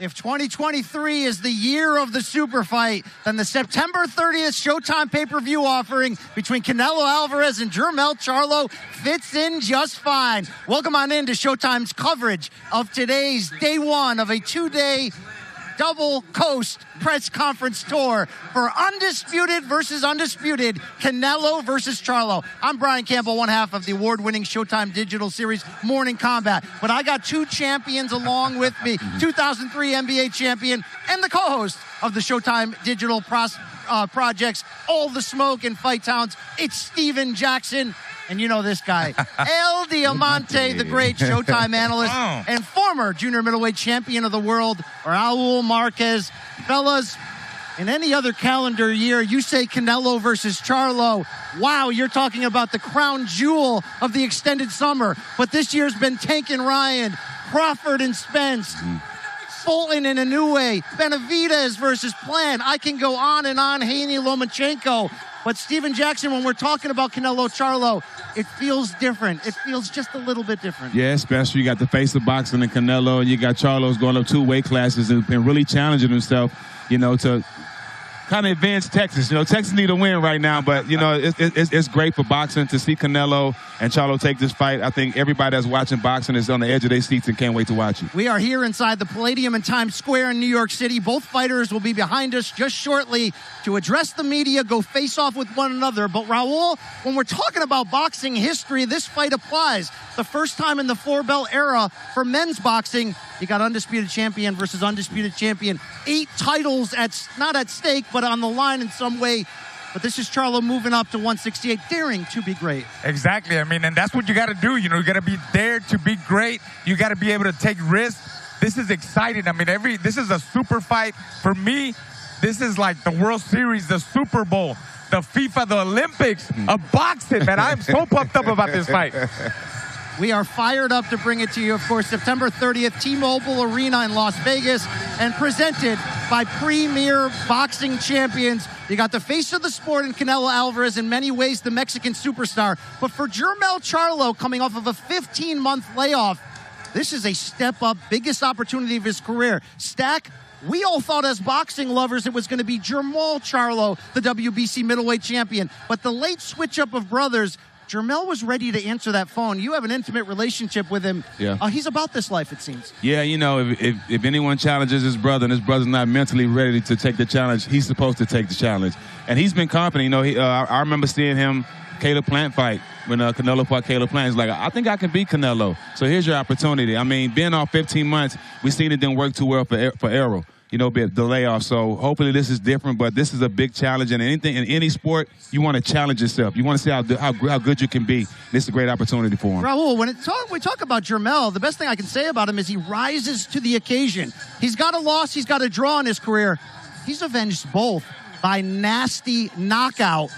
If 2023 is the year of the super fight, then the September 30th Showtime pay-per-view offering between Canelo Alvarez and Jermell Charlo fits in just fine. Welcome on in to Showtime's coverage of today's day one of a two-day double coast press conference tour for Undisputed versus Undisputed, Canelo versus Charlo. I'm Brian Campbell, one half of the award-winning Showtime digital series Morning Combat. But I got two champions along with me, 2003 NBA champion and the co-host of the Showtime digital projects, All the Smoke and Fight Towns. It's Steven Jackson. And you know this guy, El Diamante, the great Showtime analyst, and former junior middleweight champion of the world, Raul Marquez. Fellas, in any other calendar year, you say Canelo versus Charlo. Wow, you're talking about the crown jewel of the extended summer. But this year's been Tank and Ryan, Crawford and Spence, Fulton and Inoue, Benavidez versus Plant. I can go on and on, Haney, Lomachenko. But Steven Jackson, when we're talking about Canelo Charlo, it feels different. It feels just a little bit different. Yeah, especially you got the face of boxing in Canelo, and you got Charlo's going up two weight classes and been really challenging himself, you know, to kind of advance Texas. You know, Texas need a win right now, but, you know, it's great for boxing to see Canelo and Charlo take this fight. I think everybody that's watching boxing is on the edge of their seats and can't wait to watch it. We are here inside the Palladium in Times Square in New York City. Both fighters will be behind us just shortly to address the media, go face off with one another. But Raul, when we're talking about boxing history, this fight applies. The first time in the four-belt era for men's boxing, you got undisputed champion versus undisputed champion. 8 titles not at stake, but on the line in some way. But this is Charlo moving up to 168, daring to be great. Exactly. I mean, and that's what you got to do. You know, you got to be there to be great. You got to be able to take risks. This is exciting. I mean, this is a super fight. For me, this is like the World Series, the Super Bowl, the FIFA, the Olympics of boxing, man. I'm so pumped up about this fight. We are fired up to bring it to you, of course, September 30th, T-Mobile Arena in Las Vegas, and presented by premier boxing champions. You got the face of the sport in Canelo Alvarez, in many ways the Mexican superstar. But for Jermell Charlo, coming off of a 15-month layoff, this is a step-up, biggest opportunity of his career. Stack, we all thought as boxing lovers it was going to be Jermell Charlo, the WBC middleweight champion. But the late switch-up of brothers, Jermell was ready to answer that phone. You have an intimate relationship with him. Yeah. He's about this life, it seems. Yeah, you know, if anyone challenges his brother and his brother's not mentally ready to take the challenge, he's supposed to take the challenge. And he's been confident. You know, I remember seeing him, Caleb Plant fight, when Canelo fought Caleb Plant. He's like, I think I can beat Canelo. So here's your opportunity. I mean, being off 15 months, we seen it didn't work too well for Errol. You know, the layoff. So hopefully this is different, but this is a big challenge. And anything in any sport, you want to challenge yourself. You want to see how good you can be. This is a great opportunity for him. Raul, when we talk about Jermell, the best thing I can say about him is he rises to the occasion. He's got a loss, he's got a draw in his career. He's avenged both by nasty knockout.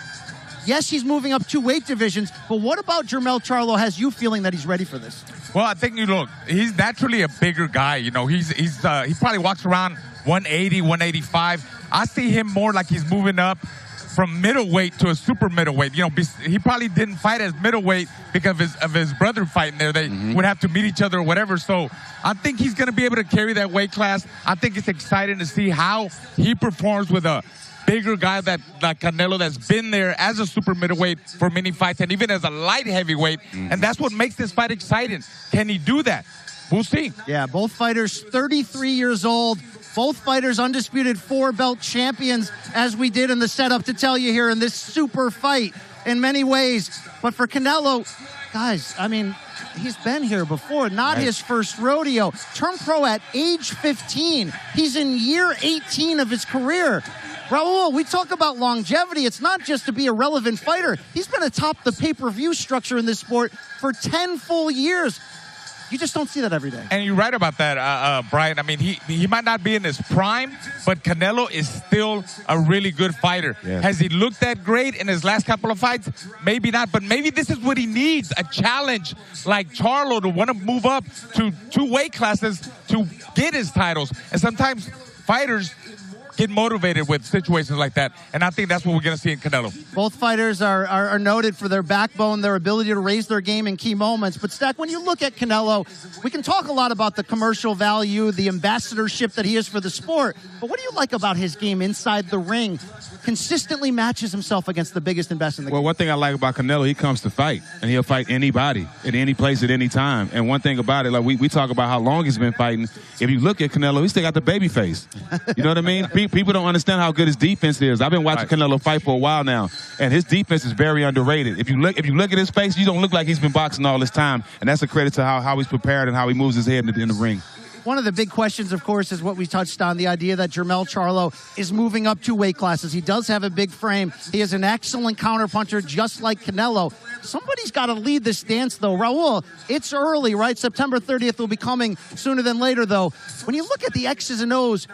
Yes, he's moving up 2 weight divisions, but what about Jermell Charlo has you feeling that he's ready for this? Well, I think, he's naturally a bigger guy. You know, he probably walks around 180, 185. I see him more like he's moving up from middleweight to a super middleweight. You know, he probably didn't fight as middleweight because of his brother fighting there. They would have to meet each other or whatever. So I think he's going to be able to carry that weight class. I think it's exciting to see how he performs with a bigger guy like Canelo that's been there as a super middleweight for many fights and even as a light heavyweight. And that's what makes this fight exciting. Can he do that? We'll see. Yeah, both fighters 33 years old. Both fighters undisputed 4-belt champions, as we did in the setup to tell you here in this super fight in many ways. But for Canelo, guys, I mean, he's been here before, not his first rodeo. Turned pro at age 15. He's in year 18 of his career. Raul, we talk about longevity. It's not just to be a relevant fighter. He's been atop the pay-per-view structure in this sport for 10 full years. You just don't see that every day. And you're right about that, Brian. I mean, he might not be in his prime, but Canelo is still a really good fighter. Yeah. Has he looked that great in his last couple of fights? Maybe not, but maybe this is what he needs, a challenge like Charlo to want to move up to 2 weight classes to get his titles. And sometimes fighters get motivated with situations like that. And I think that's what we're going to see in Canelo. Both fighters are noted for their backbone, their ability to raise their game in key moments. But, Stack, when you look at Canelo, we can talk a lot about the commercial value, the ambassadorship that he is for the sport. But what do you like about his game inside the ring? Consistently matches himself against the biggest and best in the game. Well, one thing I like about Canelo, he comes to fight, and he'll fight anybody at any place at any time. And one thing about it, like we talk about how long he's been fighting. If you look at Canelo, he still got the baby face. You know what I mean? People don't understand how good his defense is. I've been watching Canelo fight for a while now, and his defense is very underrated. If you look at his face, you don't look like he's been boxing all this time, and that's a credit to how he's prepared and how he moves his head in the ring. One of the big questions, of course, is what we touched on, the idea that Jermell Charlo is moving up 2 weight classes. He does have a big frame. He is an excellent counterpuncher, just like Canelo. Somebody's got to lead this dance, though. Raul, it's early, right? September 30th will be coming sooner than later, though. When you look at the X's and O's,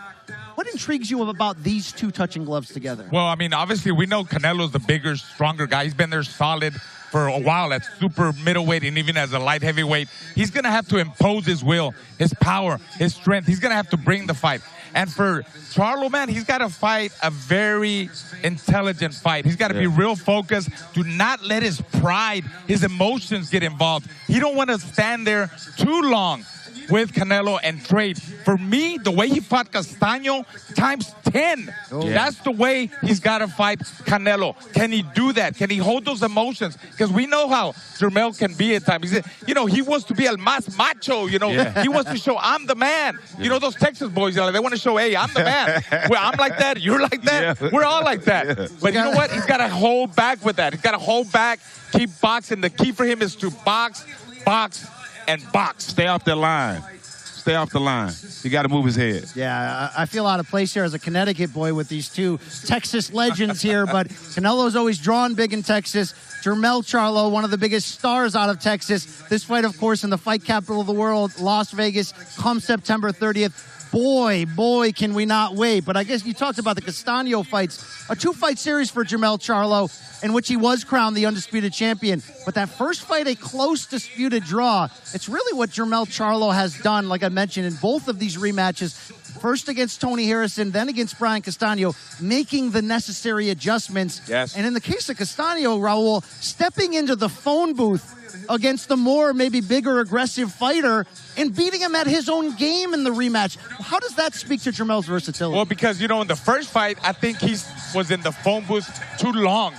what intrigues you about these two touching gloves together? Well, I mean, obviously, we know Canelo's the bigger, stronger guy. He's been there solid for a while at super middleweight and even as a light heavyweight. He's going to have to impose his will, his power, his strength. He's going to have to bring the fight. And for Charlo, man, he's got to fight a very intelligent fight. He's got to be real focused. Do not let his pride, his emotions get involved. He don't want to stand there too long with Canelo and trade. For me, the way he fought Castaño times 10. That's the way he's got to fight Canelo. Can he do that? Can he hold those emotions? Because we know how Jermell can be at times. He wants to be el más macho. He wants to show, I'm the man. You know, those Texas boys, they want to show, hey, I'm the man. Well, I'm like that. You're like that. We're all like that. But you know what? He's got to hold back with that. He's got to hold back, keep boxing. The key for him is to box, box, and box. Stay off the line. Stay off the line. You got to move his head. Yeah, I feel out of place here as a Connecticut boy with these two Texas legends here, but Canelo's always drawn big in Texas. Jermell Charlo, one of the biggest stars out of Texas. This fight, of course, in the fight capital of the world, Las Vegas, come September 30th. Boy, can we not wait. But I guess you talked about the Castaño fights, a 2-fight series for Jermell Charlo, in which he was crowned the undisputed champion. But that first fight, a close disputed draw. It's really what Jermell Charlo has done, like I mentioned, in both of these rematches. First against Tony Harrison, then against Brian Castaño, making the necessary adjustments. Yes. And in the case of Castaño, Raul, stepping into the phone booth against the more maybe bigger, aggressive fighter and beating him at his own game in the rematch. How does that speak to Jermell's versatility? Well, because, in the first fight, I think he was in the phone booth too long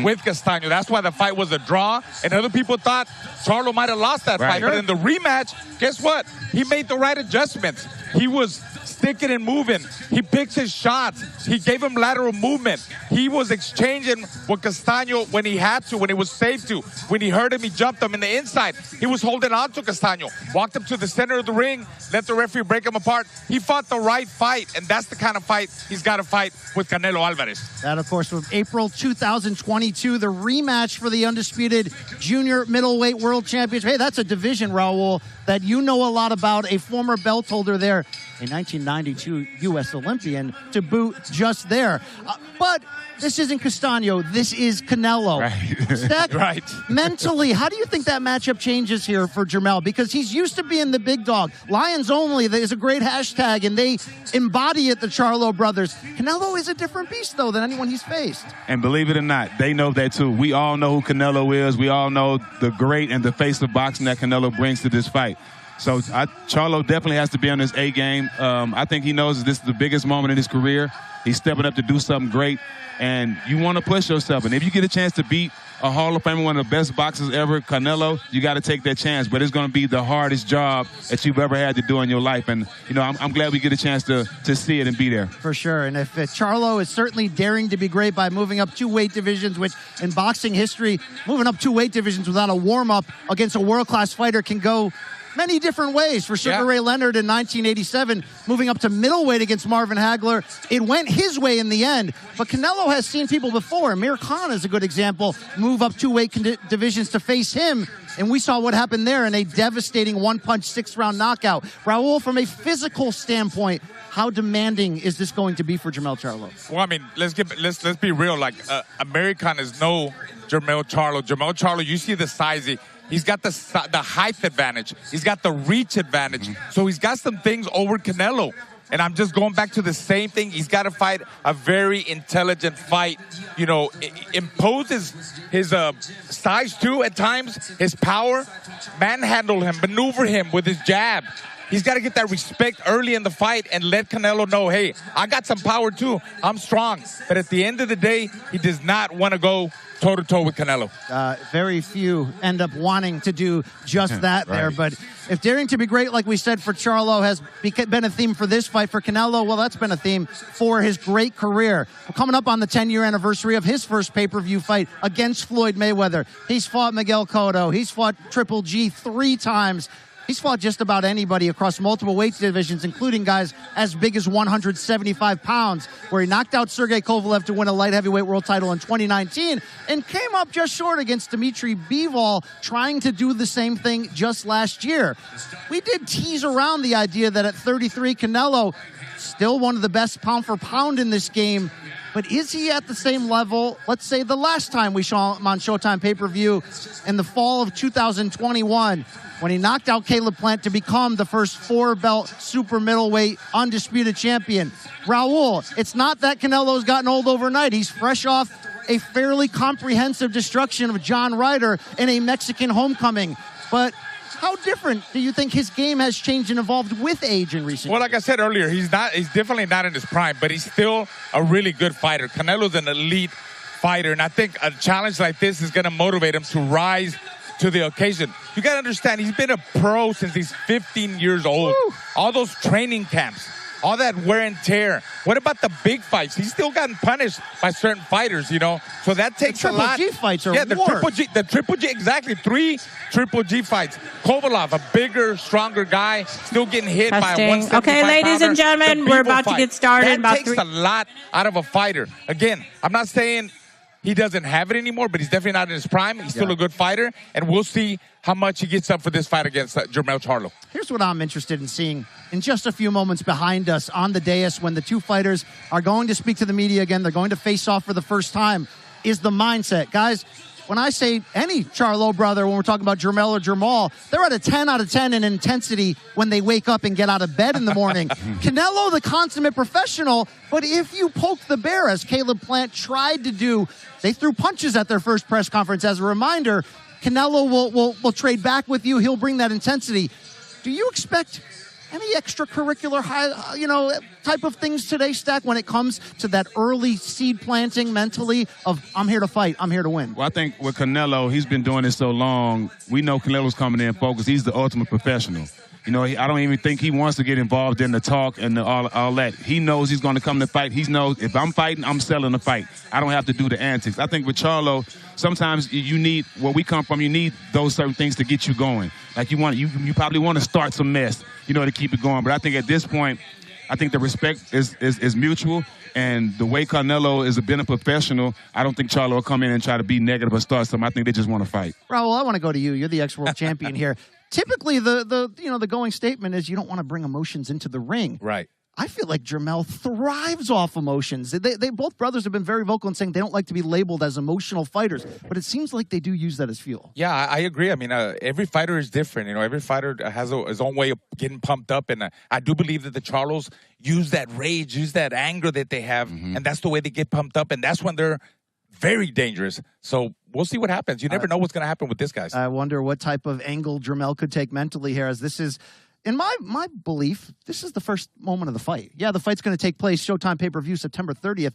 with Castaño. That's why the fight was a draw. And other people thought Charlo might have lost that fight. But in the rematch, guess what? He made the right adjustments. He was sticking and moving. He picked his shots. He gave him lateral movement. He was exchanging with Castaño when he had to, when it was safe to. When he hurt him, he jumped him in the inside. He was holding on to Castaño. Walked him to the center of the ring, let the referee break him apart. He fought the right fight, and that's the kind of fight he's got to fight with Canelo Alvarez. That, of course, was April 2022, the rematch for the undisputed junior middleweight world championship. Hey, that's a division, Raul, that you know a lot about, a former belt holder there, a 1992 U.S. Olympian to boot just there. But this isn't Castaño. This is Canelo. Right. Stack, mentally, how do you think that matchup changes here for Jermell? Because he's used to being the big dog. Lions Only is a great hashtag, and they embody it, the Charlo brothers. Canelo is a different beast, though, than anyone he's faced. And believe it or not, they know that, too. We all know who Canelo is. We all know the great and the face of boxing that Canelo brings to this fight. So Charlo definitely has to be on his A game. I think he knows this is the biggest moment in his career. He's stepping up to do something great, and you want to push yourself. And if you get a chance to beat a Hall of Famer, one of the best boxers ever, Canelo, you got to take that chance. But it's going to be the hardest job that you've ever had to do in your life. And, I'm glad we get a chance to see it and be there. For sure. And if Charlo is certainly daring to be great by moving up 2 weight divisions, which in boxing history, moving up 2 weight divisions without a warm-up against a world-class fighter can go many different ways. For Sugar Ray Leonard in 1987, moving up to middleweight against Marvin Hagler, it went his way in the end. But Canelo has seen people before. Amir Khan is a good example. Move up 2 weight divisions to face him, and we saw what happened there in a devastating 1-punch 6th-round knockout. Raul, from a physical standpoint, how demanding is this going to be for Jermell Charlo? Well, I mean, let's be real. Like, Amir Khan is no Jermell Charlo. Jermell Charlo, you see the size. He's got the height advantage. He's got the reach advantage. So he's got some things over Canelo. And I'm just going back to the same thing. He's got to fight a very intelligent fight. You know, impose his size too at times, his power, manhandle him, maneuver him with his jab. He's got to get that respect early in the fight and let Canelo know, hey, I got some power too. I'm strong. But at the end of the day, he does not want to go toe-to-toe with Canelo. Very few end up wanting to do just that there. But if daring to be great, like we said, for Charlo has been a theme for this fight. For Canelo, well, that's been a theme for his great career. We're coming up on the 10-year anniversary of his first pay-per-view fight against Floyd Mayweather. He's fought Miguel Cotto. He's fought Triple G 3 times. He's fought just about anybody across multiple weight divisions, including guys as big as 175 pounds, where he knocked out Sergey Kovalev to win a light heavyweight world title in 2019 and came up just short against Dimitri Bivol, trying to do the same thing just last year. We did tease around the idea that at 33, Canelo, still one of the best pound for pound in this game, but is he at the same level, let's say the last time we saw him on Showtime pay-per-view in the fall of 2021, when he knocked out Caleb Plant to become the first 4-belt super middleweight undisputed champion? Raul, it's not that Canelo's gotten old overnight. He's fresh off a fairly comprehensive destruction of John Ryder in a Mexican homecoming. But how different do you think his game has changed and evolved with age in recent years? Well, like I said earlier, he's definitely not in his prime, but he's still a really good fighter. Canelo's an elite fighter, and I think a challenge like this is going to motivate him to rise to the occasion. You got to understand, he's been a pro since he's 15 years old. Woo. All those training camps, all that wear and tear. What about the big fights? He's still gotten punished by certain fighters, you know. So that takes a lot. The Triple G fights are the Triple G, exactly. 3 Triple G fights. Kovalev, a bigger, stronger guy, still getting hit by a 175 Okay, ladies and gentlemen, we're about to get started. That takes a lot out of a fighter. Again, I'm not saying he doesn't have it anymore, but he's definitely not in his prime. He's still a good fighter, and we'll see how much he gets up for this fight against Jermell Charlo. Here's what I'm interested in seeing in just a few moments behind us on the dais when the two fighters are going to speak to the media again. They're going to face off for the first time, is the mindset. Guys, when I say any Charlo brother, when we're talking about Jermell or Jermall, they're at a 10 out of 10 in intensity when they wake up and get out of bed in the morning. Canelo, the consummate professional, but if you poke the bear, as Caleb Plant tried to do, they threw punches at their first press conference. As a reminder, Canelo will trade back with you. He'll bring that intensity. Do you expect any extracurricular type of things today, Stack, when it comes to that early seed planting mentally of I'm here to fight, I'm here to win? Well, I think with Canelo, he's been doing this so long, we know Canelo's coming in focused. He's the ultimate professional. You know, I don't even think he wants to get involved in the talk and all that. He knows he's going to come to fight. He knows if I'm fighting, I'm selling the fight. I don't have to do the antics. I think with Charlo, sometimes you need, where we come from, you need those certain things to get you going. Like you probably want to start some mess, to keep it going. But I think at this point, I think the respect is mutual. And the way Canelo is being a professional, I don't think Charlo will come in and try to be negative or start something. I think they just want to fight. Raul, I want to go to you. You're the ex-world champion here. Typically, the going statement is you don't want to bring emotions into the ring. Right. I feel like Jermell thrives off emotions. They both brothers have been very vocal in saying they don't like to be labeled as emotional fighters, but it seems like they do use that as fuel. Yeah, I agree. I mean, every fighter is different. Every fighter has his own way of getting pumped up, and I do believe that the Charlos use that rage, use that anger that they have, and that's the way they get pumped up, and that's when they're very dangerous. So we'll see what happens. You never know what's going to happen with this guy. I wonder what type of angle Jermell could take mentally here, as this is, in my belief, this is the first moment of the fight. Yeah, the fight's going to take place, Showtime pay-per-view, September 30th.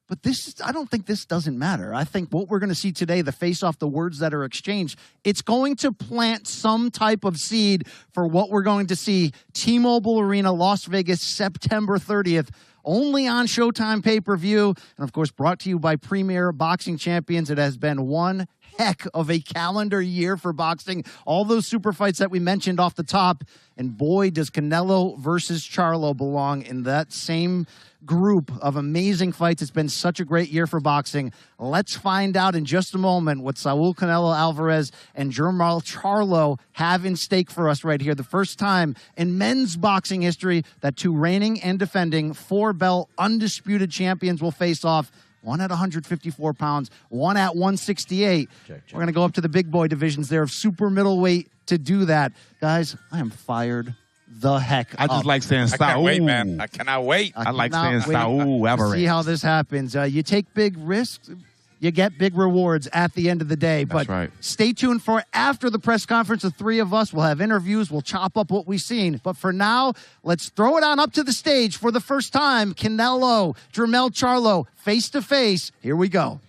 But I don't think this doesn't matter. I think what we're going to see today, the face-off, the words that are exchanged, it's going to plant some type of seed for what we're going to see. T-Mobile Arena, Las Vegas, September 30th. Only on Showtime pay-per-view. And, of course, brought to you by Premier Boxing Champions. It has been one heck of a calendar year for boxing. All those super fights that we mentioned off the top. And, boy, does Canelo versus Charlo belong in that same group of amazing fights. It's been such a great year for boxing. Let's find out in just a moment what Saul Canelo Alvarez and Jermell Charlo have in stake for us right here. The first time in men's boxing history that two reigning and defending 4-belt undisputed champions will face off. One at 154 pounds, one at 168. Check. We're going to go up to the big boy divisions there of super middleweight to do that. Guys, I am fired the heck up. I just like saying I can't wait, Saul. man. I cannot wait. I like saying cannot wait Saul Alvarez. See how this happens. You take big risks, you get big rewards at the end of the day. That's But right. stay tuned for after the press conference. The three of us will have interviews. We'll chop up what we've seen. But for now, let's throw it on up to the stage for the first time. Canelo, Jermell Charlo, face to face. Here we go.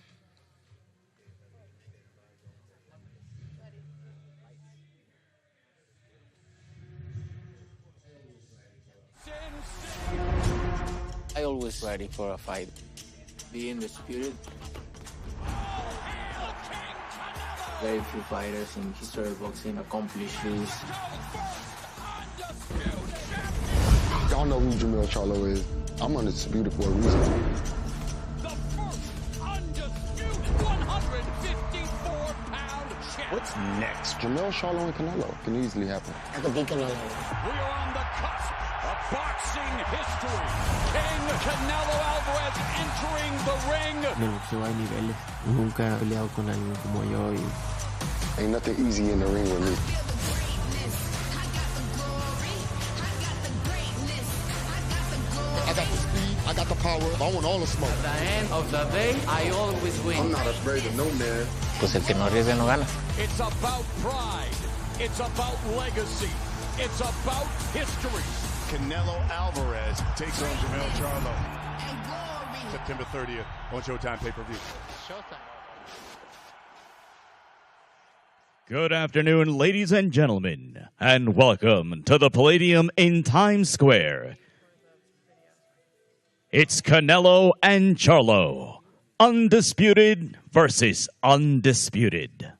I always ready for a fight. Being disputed. Very few fighters in history of boxing accomplish this. Y'all know who Jermell Charlo is. I'm undisputed for a reason. The first undisputed 154-pound champ. What's next? Jermell Charlo and Canelo can easily happen. We are on the cusp of boxing history. King Canelo Alvarez entering the ring. Me boxeo hay niveles. Nunca he peleado con alguien como yo. Ain't nothing easy in the ring with me. I got the speed, I got the power, I want all the smoke. At the end of the day, I always win. I'm not afraid of no man. Pues el que no arriesga no gana. It's about pride. It's about legacy. It's about history. Canelo Alvarez takes on Jermell Charlo. September 30th on Showtime pay-per-view. Good afternoon, ladies and gentlemen, and welcome to the Palladium in Times Square. It's Canelo and Charlo, undisputed versus undisputed.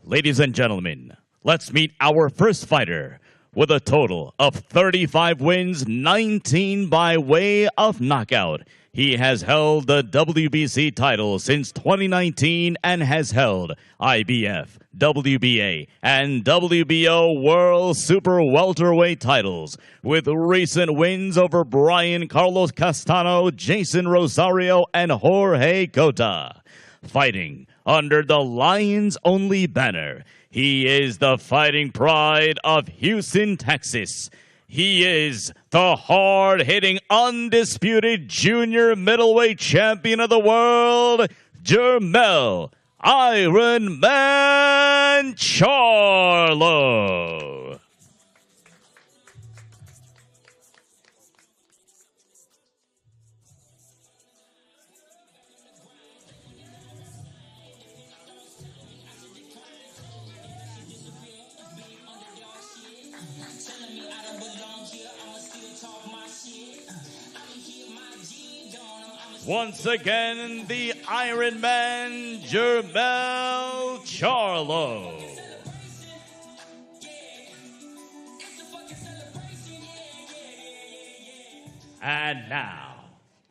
Ladies and gentlemen, let's meet our first fighter with a total of 35 wins, 19 by way of knockout. He has held the WBC title since 2019 and has held IBF, WBA, and WBO World Super Welterweight titles, with recent wins over Brian Carlos Castano, Jason Rosario, and Jorge Cota. Fighting under the Lions Only banner, he is the fighting pride of Houston, Texas. He is the hard-hitting, undisputed junior middleweight champion of the world, Jermell Iron Man Charlo. Once again, the Iron Man, Jermell Charlo. And now,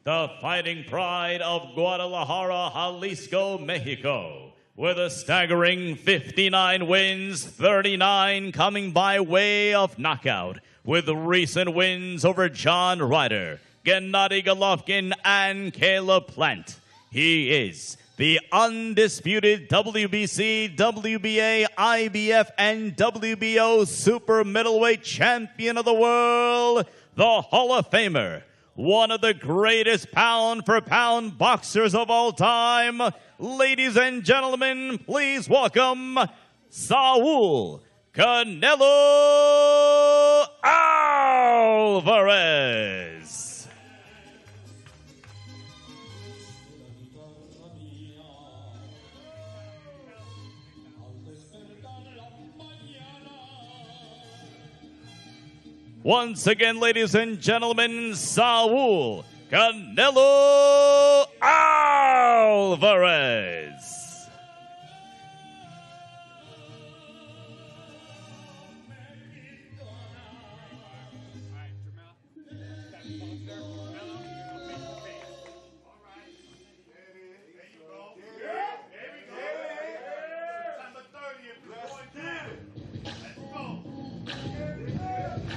the fighting pride of Guadalajara, Jalisco, Mexico, with a staggering 59 wins, 39 coming by way of knockout, with recent wins over John Ryder, Gennady Golovkin, and Caleb Plant. He is the undisputed WBC, WBA, IBF, and WBO Super Middleweight Champion of the world, the Hall of Famer, one of the greatest pound-for-pound boxers of all time. Ladies and gentlemen, please welcome Saul Canelo Alvarez. Once again, ladies and gentlemen, Saul Canelo Alvarez.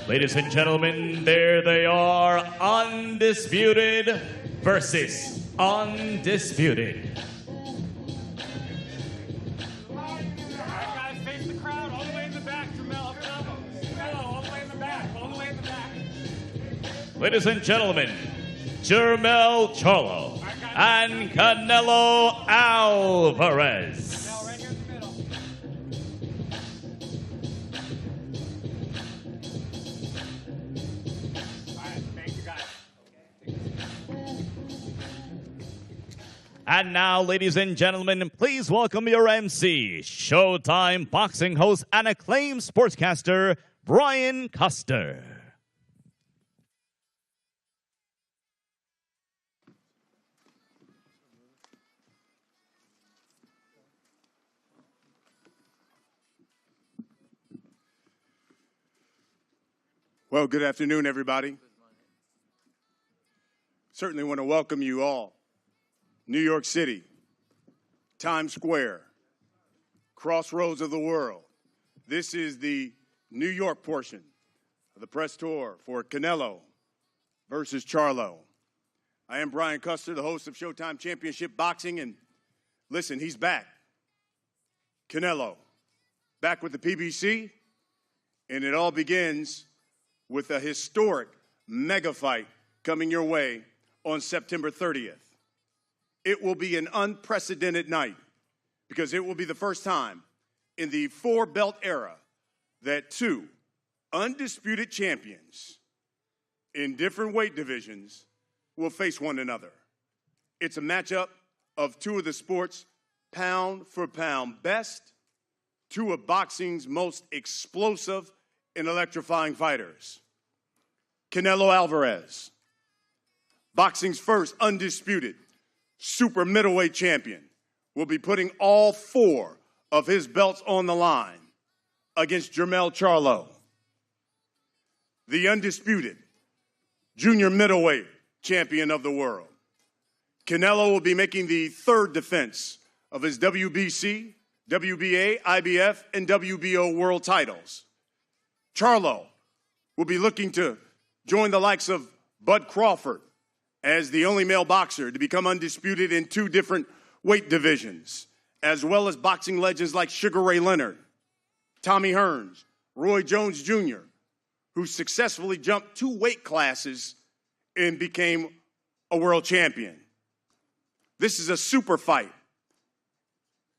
Ladies and gentlemen, there they are, undisputed versus undisputed. Guys, face the crowd all the way in the back, Jermell. ladies and gentlemen, Jermell Charlo and Canelo Alvarez. And now, ladies and gentlemen, please welcome your MC, Showtime boxing host and acclaimed sportscaster, Brian Custer. Well, good afternoon, everybody. Certainly want to welcome you all. New York City, Times Square, crossroads of the world. This is the New York portion of the press tour for Canelo versus Charlo. I am Brian Custer, the host of Showtime Championship Boxing, and listen, he's back. Canelo, back with the PBC, and it all begins with a historic mega fight coming your way on September 30th. It will be an unprecedented night because it will be the first time in the four-belt era that two undisputed champions in different weight divisions will face one another. It's a matchup of two of the sport's pound-for-pound best, two of boxing's most explosive and electrifying fighters. Canelo Alvarez, boxing's first undisputed super middleweight champion, will be putting all four of his belts on the line against Jermell Charlo, the undisputed junior middleweight champion of the world. Canelo will be making the third defense of his WBC, WBA, IBF, and WBO world titles. Charlo will be looking to join the likes of Bud Crawford as the only male boxer to become undisputed in two different weight divisions, as well as boxing legends like Sugar Ray Leonard, Tommy Hearns, Roy Jones Jr., who successfully jumped two weight classes and became a world champion. This is a super fight,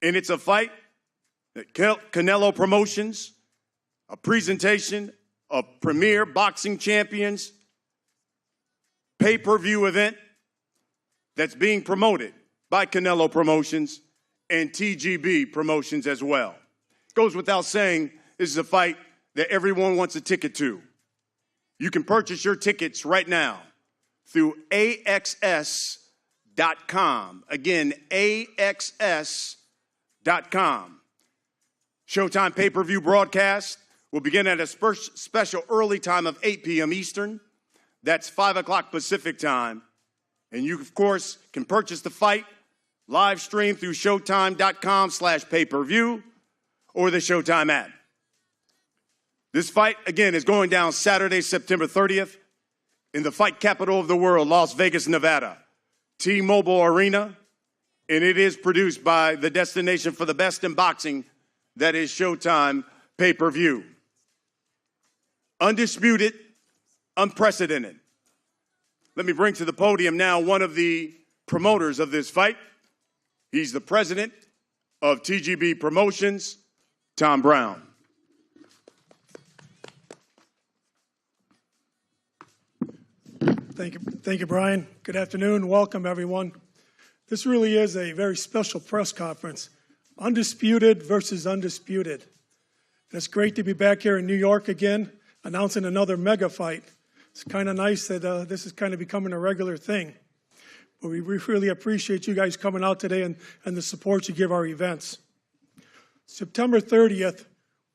and it's a fight that Canelo Promotions, a presentation of premier boxing champions, pay-per-view event that's being promoted by Canelo Promotions and TGB Promotions as well. Goes without saying, this is a fight that everyone wants a ticket to. You can purchase your tickets right now through AXS.com. Again, AXS.com. Showtime pay-per-view broadcast will begin at a special early time of 8 p.m. Eastern. That's 5 o'clock Pacific time. And you, of course, can purchase the fight live stream through Showtime.com/pay-per-view or the Showtime app. This fight, again, is going down Saturday, September 30th in the fight capital of the world, Las Vegas, Nevada, T-Mobile Arena. And it is produced by the destination for the best in boxing, that is Showtime pay-per-view. Undisputed, unprecedented. Let me bring to the podium now one of the promoters of this fight. He's the president of TGB Promotions, Tom Brown. Thank you, Brian. Good afternoon. Welcome, everyone. This really is a very special press conference. Undisputed versus undisputed. And it's great to be back here in New York again, announcing another mega fight. It's kind of nice that this is kind of becoming a regular thing. But we really appreciate you guys coming out today and the support you give our events. September 30th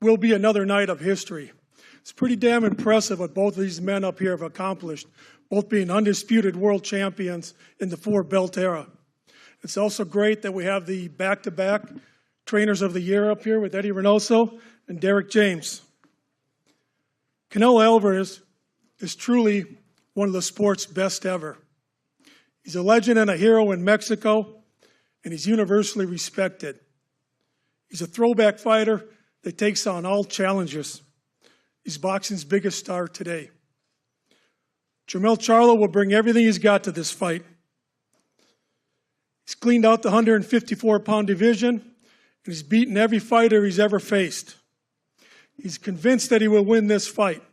will be another night of history. It's pretty damn impressive what both of these men up here have accomplished, both being undisputed world champions in the four-belt era. It's also great that we have the back-to-back trainers of the year up here with Eddie Reynoso and Derek James. Canelo Alvarez is truly one of the sport's best ever. He's a legend and a hero in Mexico, and he's universally respected. He's a throwback fighter that takes on all challenges. He's boxing's biggest star today. Jermell Charlo will bring everything he's got to this fight. He's cleaned out the 154-pound division, and he's beaten every fighter he's ever faced. He's convinced that he will win this fight.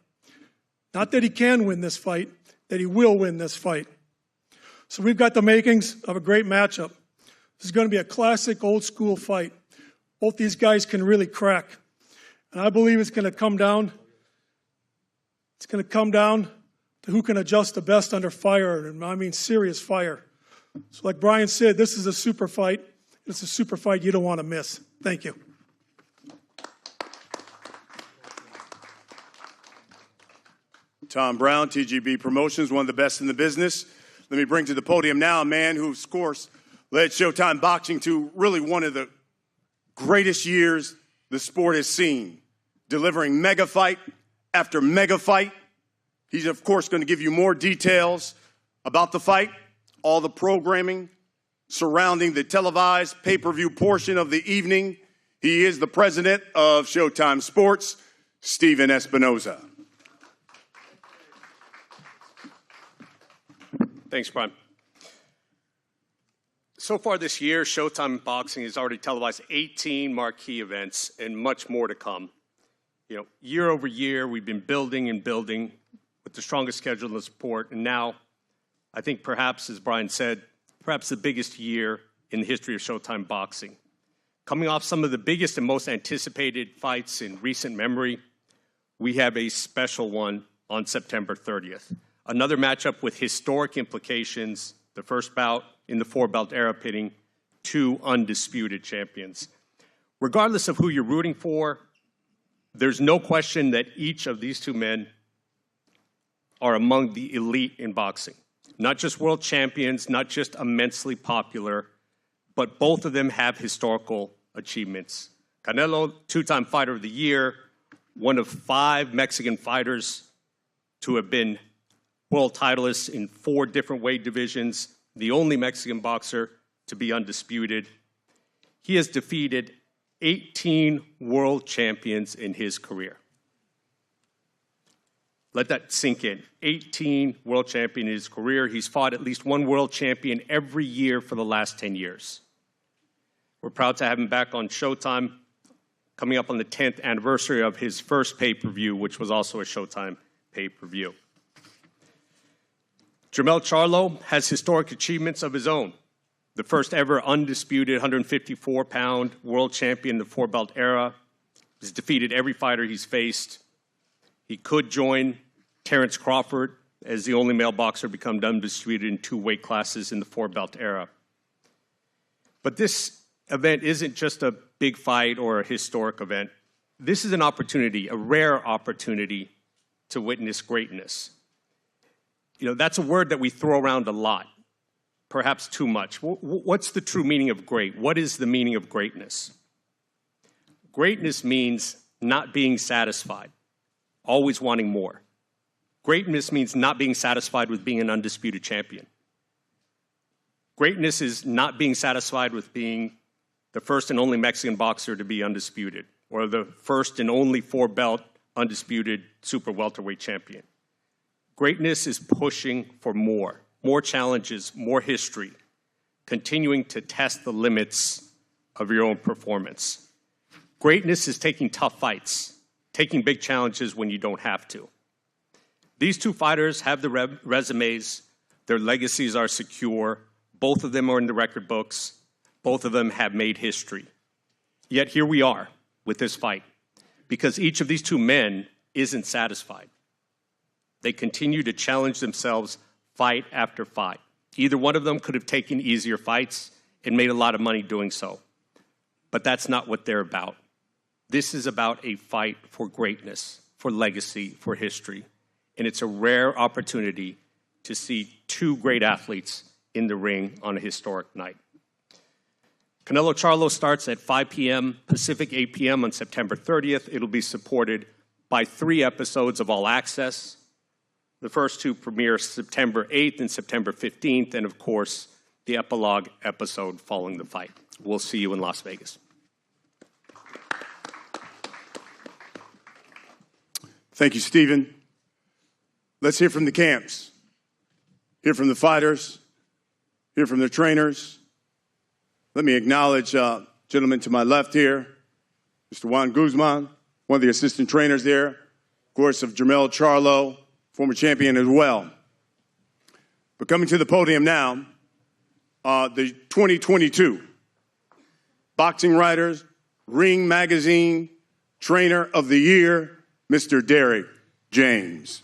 Not that he can win this fight, that he will win this fight. So we've got the makings of a great matchup. This is going to be a classic old-school fight. Both these guys can really crack. And I believe it's going to come down to who can adjust the best under fire, and I mean serious fire. So like Brian said, this is a super fight. It's a super fight you don't want to miss. Thank you. Tom Brown, TGB Promotions, one of the best in the business. Let me bring to the podium now a man who, of course, led Showtime Boxing to really one of the greatest years the sport has seen, delivering mega fight after mega fight. He's, of course, going to give you more details about the fight, all the programming surrounding the televised pay-per-view portion of the evening. He is the president of Showtime Sports, Steven Espinoza. Thanks, Brian. So far this year, Showtime Boxing has already televised 18 marquee events and much more to come. You know, year over year, we've been building and building with the strongest schedule in the sport, and now, I think perhaps, as Brian said, perhaps the biggest year in the history of Showtime Boxing. Coming off some of the biggest and most anticipated fights in recent memory, we have a special one on September 30th. Another matchup with historic implications, the first bout in the four-belt era pitting two undisputed champions. Regardless of who you're rooting for, there's no question that each of these two men are among the elite in boxing. Not just world champions, not just immensely popular, but both of them have historical achievements. Canelo, two-time fighter of the year, one of 5 Mexican fighters to have been world titleists in 4 different weight divisions, the only Mexican boxer to be undisputed. He has defeated 18 world champions in his career. Let that sink in. 18 world champions in his career. He's fought at least one world champion every year for the last 10 years. We're proud to have him back on Showtime, coming up on the 10th anniversary of his first pay-per-view, which was also a Showtime pay-per-view. Jermell Charlo has historic achievements of his own. The first ever undisputed 154-pound world champion in the four-belt era. He's defeated every fighter he's faced. He could join Terrence Crawford as the only male boxer to become undisputed in 2 weight classes in the four-belt era. But this event isn't just a big fight or a historic event. This is an opportunity, a rare opportunity to witness greatness. You know, that's a word that we throw around a lot, perhaps too much. What's the true meaning of great? What is the meaning of greatness? Greatness means not being satisfied, always wanting more. Greatness means not being satisfied with being an undisputed champion. Greatness is not being satisfied with being the first and only Mexican boxer to be undisputed, or the first and only four-belt undisputed super welterweight champion. Greatness is pushing for more challenges, more history, continuing to test the limits of your own performance. Greatness is taking tough fights, taking big challenges when you don't have to. These two fighters have the resumes, their legacies are secure, both of them are in the record books, both of them have made history. Yet here we are with this fight, because each of these two men isn't satisfied. They continue to challenge themselves fight after fight. Either one of them could have taken easier fights and made a lot of money doing so. But that's not what they're about. This is about a fight for greatness, for legacy, for history. And it's a rare opportunity to see two great athletes in the ring on a historic night. Canelo Charlo starts at 5 p.m. Pacific, 8 p.m. on September 30th. It'll be supported by 3 episodes of All Access. The first 2 premiere September 8th and September 15th, and of course, the epilogue episode following the fight. We'll see you in Las Vegas. Thank you, Steven. Let's hear from the camps. hear from the fighters, hear from the trainers. Let me acknowledge gentleman to my left here, Mr. Juan Guzman, one of the assistant trainers there, of course, of Jermell Charlo, former champion as well. But coming to the podium now, the 2022 Boxing Writers Ring Magazine Trainer of the Year, Mr. Derek James.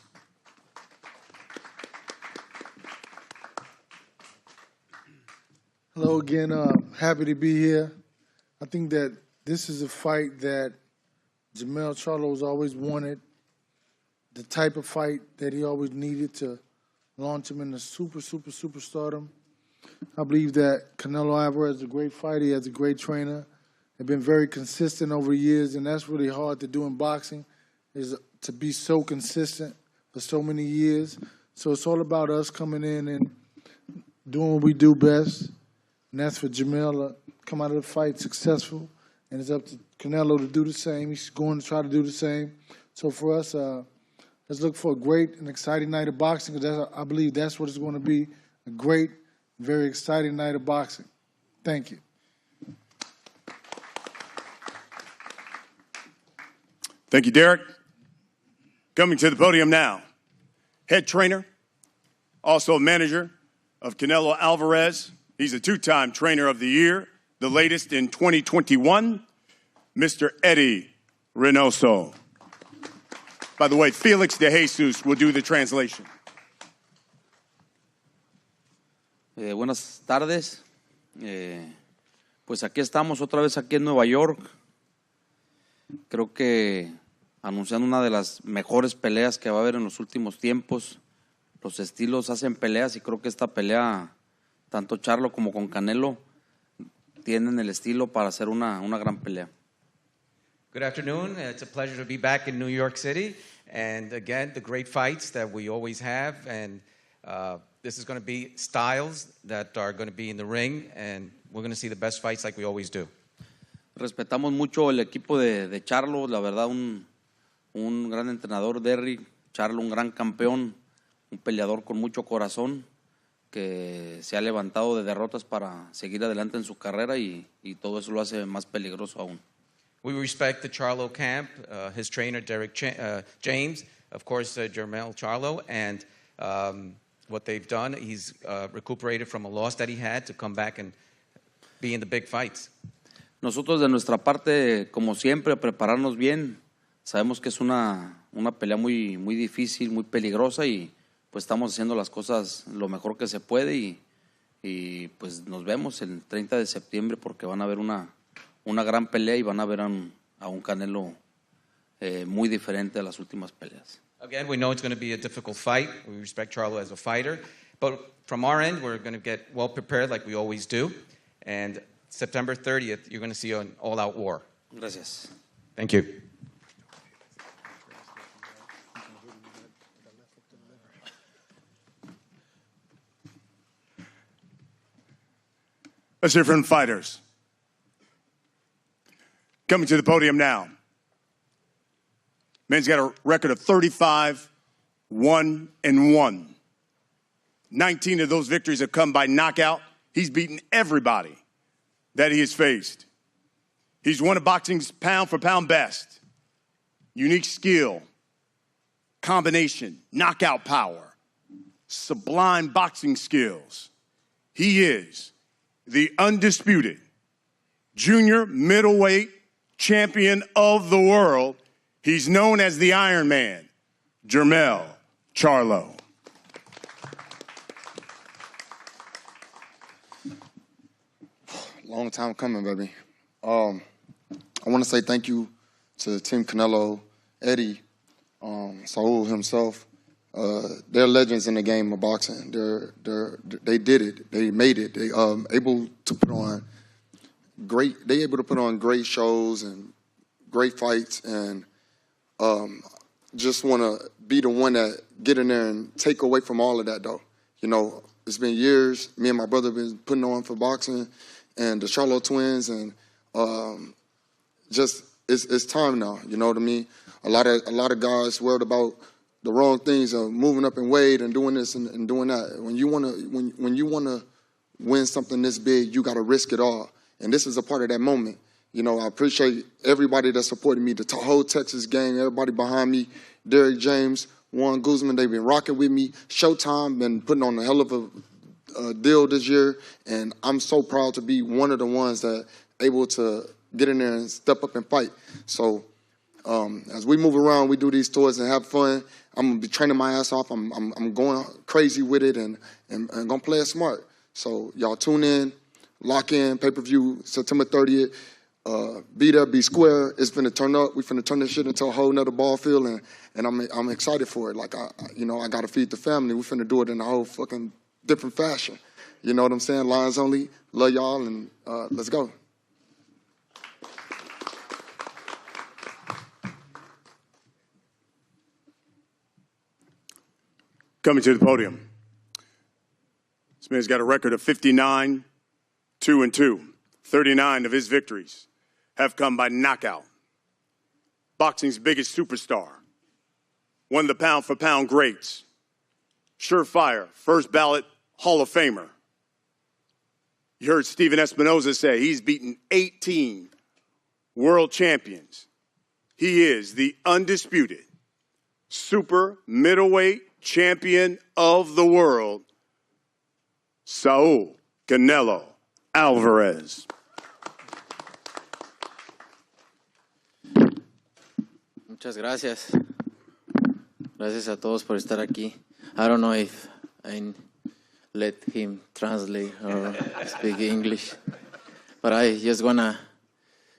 Hello again. Happy to be here. I think that this is a fight that Jermell Charlo has always wanted, the type of fight that he always needed to launch him into superstardom. I believe that Canelo Alvarez is a great fighter. He has a great trainer. They've been very consistent over years, and that's really hard to do in boxing, is to be so consistent for so many years. So it's all about us coming in and doing what we do best, and that's for Jermell to come out of the fight successful, and it's up to Canelo to do the same. He's going to try to do the same. So for us, let's look for a great and exciting night of boxing, because I believe that's what it's going to be, a great, very exciting night of boxing. Thank you. Thank you, Derek. Coming to the podium now, head trainer, also manager of Canelo Alvarez. He's a two-time trainer of the year, the latest in 2021, Mr. Eddie Reynoso. By the way, Felix de Jesus will do the translation. Buenas tardes. Pues aquí estamos otra vez aquí en Nueva York. Creo que anunciando una de las mejores peleas que va a haber en los últimos tiempos. Los estilos hacen peleas y creo que esta pelea, tanto Charlo como con Canelo, tienen el estilo para hacer una gran pelea. Good afternoon. It's a pleasure to be back in New York City. And again, the great fights that we always have. And this is going to be styles that are going to be in the ring. And we're going to see the best fights like we always do. Respetamos mucho el equipo de Charlo. La verdad, un gran entrenador, Derry. Charlo, un gran campeón. Un peleador con mucho corazón que se ha levantado de derrotas para seguir adelante en su carrera y todo eso lo hace más peligroso aún. We respect the Charlo camp, his trainer, Derek James, of course, Jermell Charlo, and what they've done, he's recuperated from a loss that he had to come back and be in the big fights. Nosotros de nuestra parte, como siempre, prepararnos bien. Sabemos que es una pelea muy difícil, muy peligrosa y pues estamos haciendo las cosas lo mejor que se puede y pues nos vemos el 30 de septiembre porque van a ver una gran pelea y van a ver a un Canelo muy diferente a las últimas peleas. Again, we know it's going to be a difficult fight. We respect Charlo as a fighter. But from our end, we're going to get well prepared like we always do. And September 30th, you're going to see an all-out war. Gracias. Thank you. Let's hear from fighters. Coming to the podium now. Man's got a record of 35-1-1. 19 of those victories have come by knockout. He's beaten everybody that he has faced. He's one of boxing's pound-for-pound best. Unique skill, combination, knockout power, sublime boxing skills. He is the undisputed junior middleweight champion of the world. He's known as the Iron Man, Jermell Charlo. Long time coming, baby. I want to say thank you to Team Canelo, Eddie, Saul himself. They're legends in the game of boxing. They did it. They made it. They able to put on great shows and great fights, and just want to be the one that get in there and take away from all of that, though. You know, it's been years. Me and my brother been putting on for boxing, and the Charlo twins, and just it's time now. You know what I mean? A lot of guys worried about the wrong things of moving up in weight and doing this and doing that. When you wanna win something this big, you gotta risk it all. And this is a part of that moment. You know, I appreciate everybody that supported me, the whole Texas gang, everybody behind me, Derek James, Juan Guzman, they've been rocking with me. Showtime been putting on a hell of a deal this year, and I'm so proud to be one of the ones that able to get in there and step up and fight. So as we move around, we do these tours and have fun. I'm gonna be training my ass off. I'm going crazy with it and gonna play it smart. So y'all tune in, lock in, pay-per-view, September 30th. Be there, be square. It's finna turn up. We finna turn this shit into a whole nother ball field, and I'm excited for it. Like I gotta feed the family. We finna do it in a whole fucking different fashion. You know what I'm saying? Lions only. Love y'all, and let's go. Coming to the podium, this man's got a record of 59-2-2. 39 of his victories have come by knockout. Boxing's biggest superstar. One of the pound-for-pound greats. Surefire, first ballot Hall of Famer. You heard Steven Espinoza say he's beaten 18 world champions. He is the undisputed super middleweight champion of the world, Saul Canelo Alvarez. Muchas gracias. Gracias a todos por estar aquí. I don't know if I let him translate or speak English, but I just wanna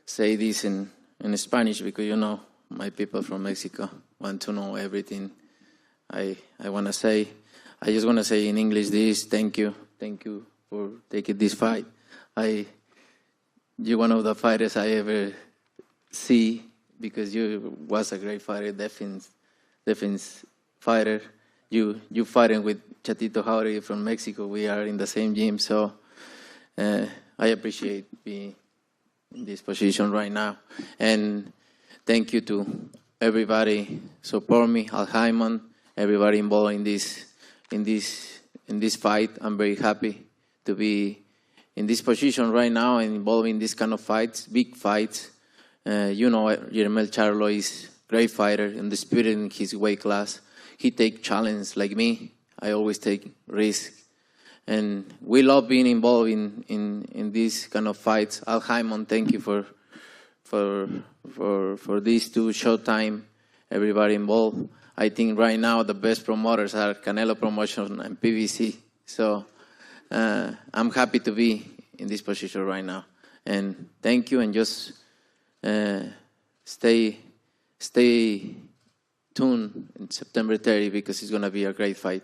say this in Spanish because you know my people from Mexico want to know everything I wanna say. I just wanna say in English this: thank you for taking this fight. You're one of the fighters I ever see because you was a great fighter, defense fighter. You fighting with Chatito Jauregui from Mexico. We are in the same gym, so I appreciate being in this position right now. And thank you to everybody support me, Al Hyman, everybody involved in this fight. I'm very happy to be in this position right now and involved in this kind of fights, big fights. You know, Jermell Charlo is a great fighter, undisputed in his weight class. He take challenge like me. I always take risk. And we love being involved in these kind of fights. Al Hyman, thank you for these two, Showtime, everybody involved. I think right now the best promoters are Canelo Promotion and PVC. So I'm happy to be in this position right now. And thank you, and just stay tuned in September 30 because it's going to be a great fight.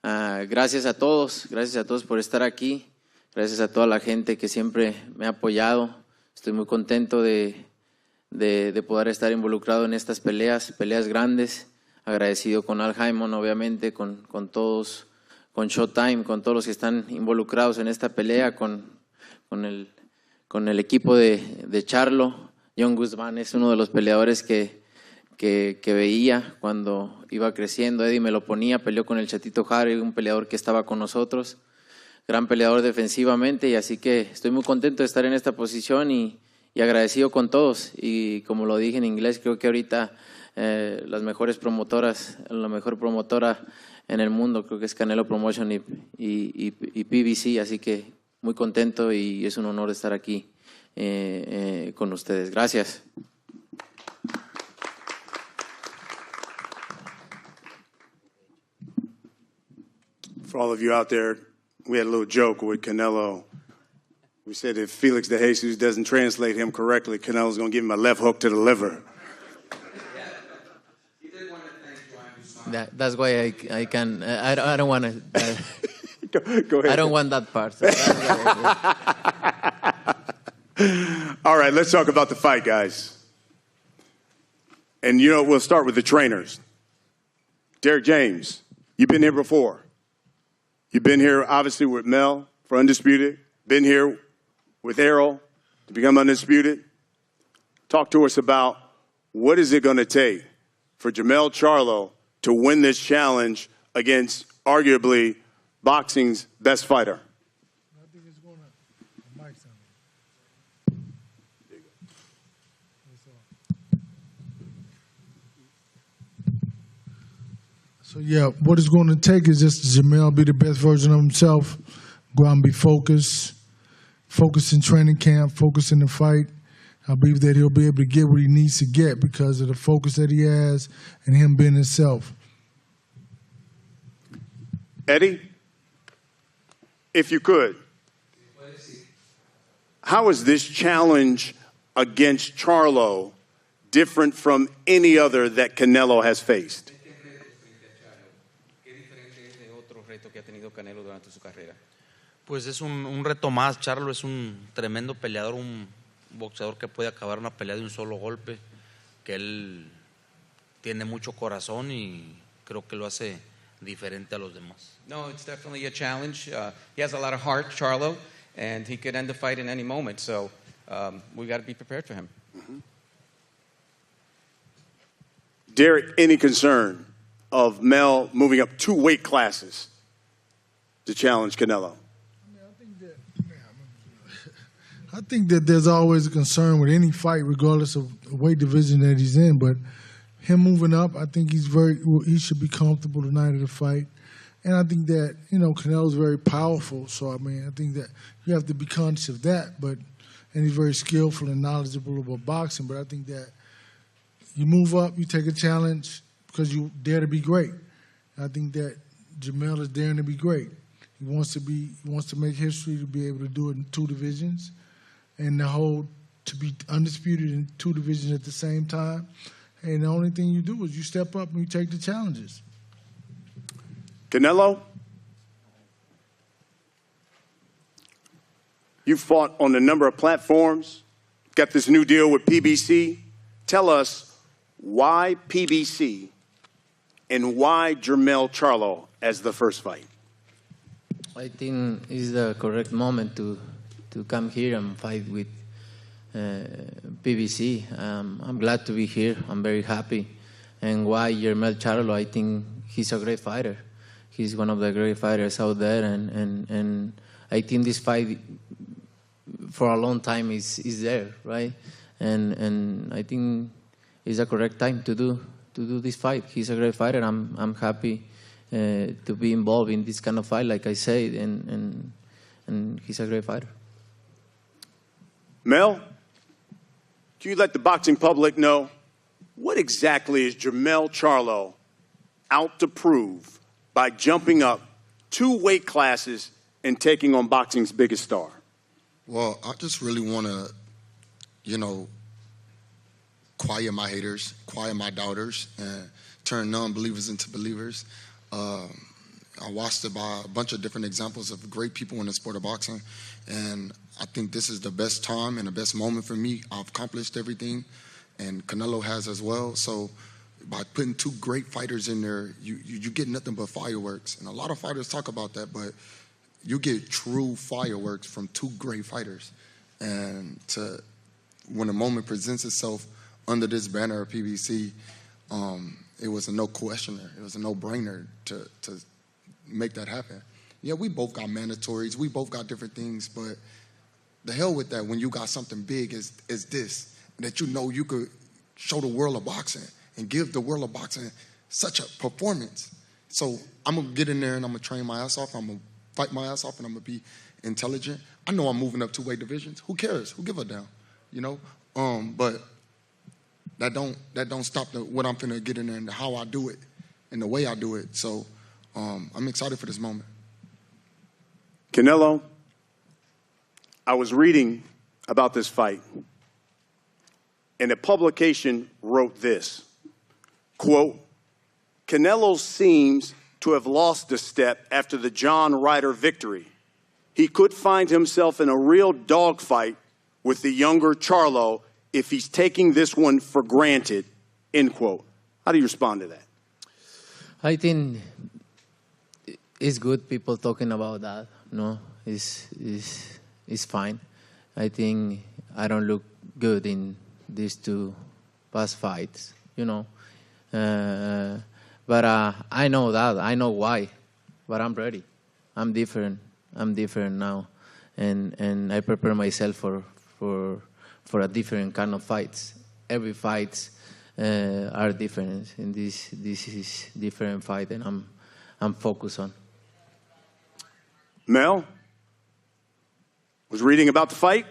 Gracias a todos por estar aquí. Gracias a toda la gente que siempre me ha apoyado. Estoy muy contento de poder estar involucrado en estas peleas grandes. Agradecido con Al Hyman, obviamente, con todos, con Showtime, con todos los que están involucrados en esta pelea, con el equipo de Charlo. John Guzmán es uno de los peleadores que veía cuando iba creciendo. Eddie me lo ponía, peleó con el Chatito Jauregui, un peleador que estaba con nosotros, gran peleador defensivamente, y así que estoy muy contento de estar en esta posición y agradecido con todos. Y como lo dije en inglés, creo que ahorita las mejores promotoras, la mejor promotora en el mundo creo que es Canelo Promotion y PVC, así que muy contento y es un honor estar aquí con ustedes. Gracias. For all of you out there, we had a little joke with Canelo. We said if Felix de Jesus doesn't translate him correctly, Canelo's going to give him a left hook to the liver. That's why I can. I don't want to. Go ahead. I don't want that part. So all right, let's talk about the fight, guys. And, you know, we'll start with the trainers. Derek James, you've been here before. You've been here, obviously, with Mel for Undisputed. Been here with Errol to become Undisputed. Talk to us about what is it going to take for Jermell Charlo to win this challenge against arguably boxing's best fighter? So, yeah, what it's going to take is just Jermell be the best version of himself, go out and be focused, focus in training camp, focus in the fight. I believe that he'll be able to get what he needs to get because of the focus that he has and him being himself. Eddie, if you could, how is this challenge against Charlo different from any other that Canelo has faced? Pues es un reto más. Charlo es un tremendo peleador, un boxeador que puede acabar una pelea de un solo golpe, que él tiene mucho corazón y creo que lo hace diferente a los demás. No, it's definitely a challenge. He has a lot of heart, Charlo, and he could end the fight in any moment. So we got to be prepared for him. Derek, any concern of Mel moving up 2 weight classes to challenge Canelo? I think that there's always a concern with any fight, regardless of the weight division that he's in. But him moving up, I think he should be comfortable the night of the fight. And I think that, Canelo's very powerful. So, I think that you have to be conscious of that. And he's very skillful and knowledgeable about boxing. But I think that you move up, you take a challenge because you dare to be great. And I think that Jermell is daring to be great. He wants to make history to be able to do it in 2 divisions. And to be undisputed in 2 divisions at the same time. And the only thing you do is you step up and you take the challenges. Canelo, you fought on a number of platforms, got this new deal with PBC. Tell us why PBC and why Jermell Charlo as the first fight? I think it's the correct moment to come here and fight with PBC. I'm glad to be here. I'm very happy. And why Jermell Charlo? I think he's a great fighter. He's one of the great fighters out there, and I think this fight for a long time is there, right? And I think it's a correct time to do this fight. He's a great fighter. I'm happy to be involved in this kind of fight, like I said, and he's a great fighter. Mel, can you let the boxing public know what exactly is Jermell Charlo out to prove by jumping up 2 weight classes and taking on boxing's biggest star? Well, I just really want to, quiet my haters, quiet my doubters, and turn non-believers into believers. I watched it by a bunch of different examples of great people in the sport of boxing, and I think this is the best time and the best moment for me. I've accomplished everything, and Canelo has as well. So by putting 2 great fighters in there, you get nothing but fireworks. And a lot of fighters talk about that, but you get true fireworks from 2 great fighters. And when the moment presents itself under this banner of PBC, it was a no-questioner. It was a no-brainer to make that happen. Yeah, we both got mandatories. We both got different things, but the hell with that when you got something big as this, that you could show the world of boxing and give the world of boxing such a performance. So I'm going to get in there and I'm going to train my ass off. I'm going to fight my ass off and I'm going to be intelligent. I know I'm moving up 2 weight divisions. Who cares? Who give a damn? But that don't stop what I'm finna get in there and how I do it and the way I do it. So I'm excited for this moment. Canelo, I was reading about this fight, and a publication wrote this, quote, Canelo seems to have lost a step after the John Ryder victory. He could find himself in a real dogfight with the younger Charlo if he's taking this one for granted, end quote. How do you respond to that? I think it's good people talking about that. No, it's fine. I think I don't look good in these 2 past fights, But But I know that. I know why. But I'm ready. I'm different. I'm different now. And I prepare myself for a different kind of fights. Every fights are different. And this is different fight, and I'm focused on. Mel was reading about the fight.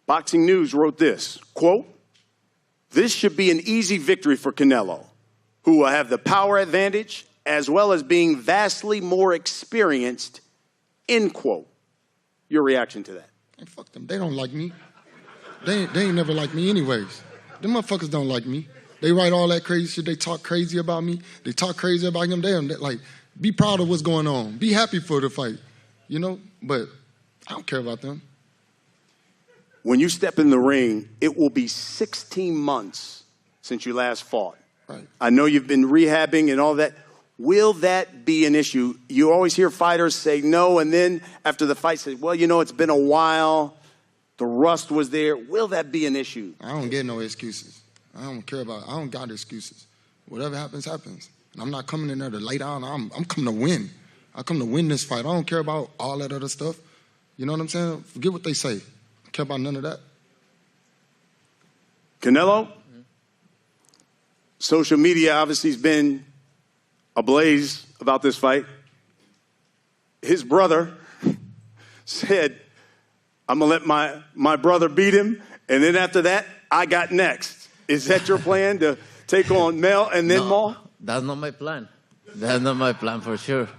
Boxing News wrote this, quote, "This should be an easy victory for Canelo, who will have the power advantage as well as being vastly more experienced," end quote. Your reaction to that? Hey, fuck them. They don't like me. They ain't never liked me anyways. Them motherfuckers don't like me. They write all that crazy shit. They talk crazy about me. They talk crazy about him. They like, be proud of what's going on. Be happy for the fight, you know? But I don't care about them. When you step in the ring, it will be 16 months since you last fought. Right. I know you've been rehabbing and all that. Will that be an issue? You always hear fighters say no, and then after the fight say, well, you know, it's been a while. The rust was there. Will that be an issue? I don't get no excuses. I don't care about it. I don't got excuses. Whatever happens, happens. And I'm not coming in there to lay down. I'm coming to win. I come to win this fight. I don't care about all that other stuff. You know what I'm saying? Forget what they say. I don't care about none of that. Canelo, social media obviously has been ablaze about this fight. His brother said, I'm going to let my brother beat him, and then after that, I got next. Is that your plan, to take on Mel and then Maul? That's not my plan. That's not my plan for sure.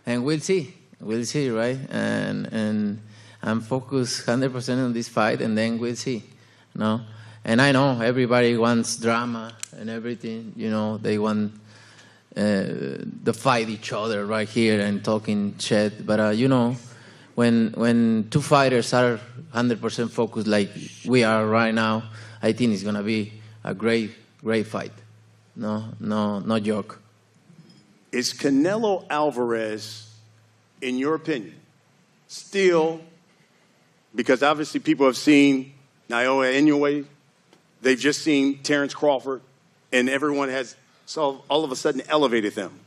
And we'll see. We'll see, right? And I'm focused 100% on this fight, and then we'll see. No? And I know everybody wants drama and everything. You know, they want to fight each other right here and talking shit. But, you know, when two fighters are 100% focused like we are right now, I think it's going to be a great fight. No joke. Is Canelo Alvarez, in your opinion, still, because obviously people have seen Naoya Inoue, they've just seen Terrence Crawford, and everyone has all of a sudden elevated them.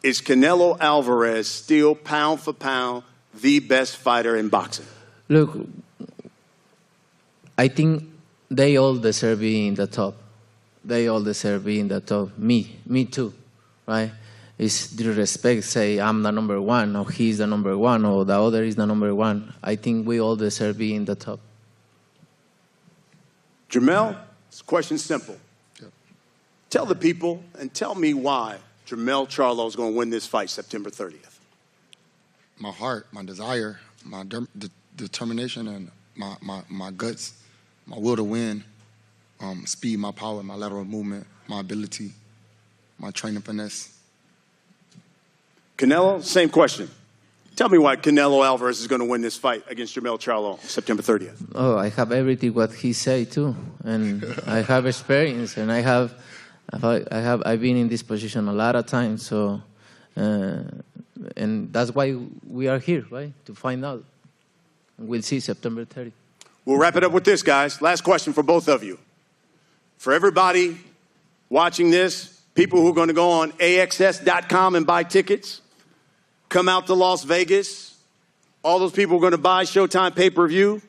Is Canelo Alvarez still, pound for pound, the best fighter in boxing? Look, I think they all deserve being in the top. They all deserve being in the top. Me too, right? It's disrespect, say I'm the number one, or he's the number one, or the other is the number one. I think we all deserve being in the top. Jermell, this question's simple. Yep. Tell the people and tell me why Jermell Charlo is going to win this fight September 30th. My heart, my desire, my determination, and my guts, my will to win, speed, my power, my lateral movement, my ability, my training finesse. Canelo, same question. Tell me why Canelo Alvarez is going to win this fight against Jermell Charlo September 30th. Oh, I have everything what he say too, and I have experience, and I've been in this position a lot of times, so and that's why we are here, right? To find out. We'll see September 30th. We'll wrap it up with this, guys. Last question for both of you. For everybody watching this, people who are going to go on AXS.com and buy tickets, come out to Las Vegas, all those people are going to buy Showtime pay-per-view.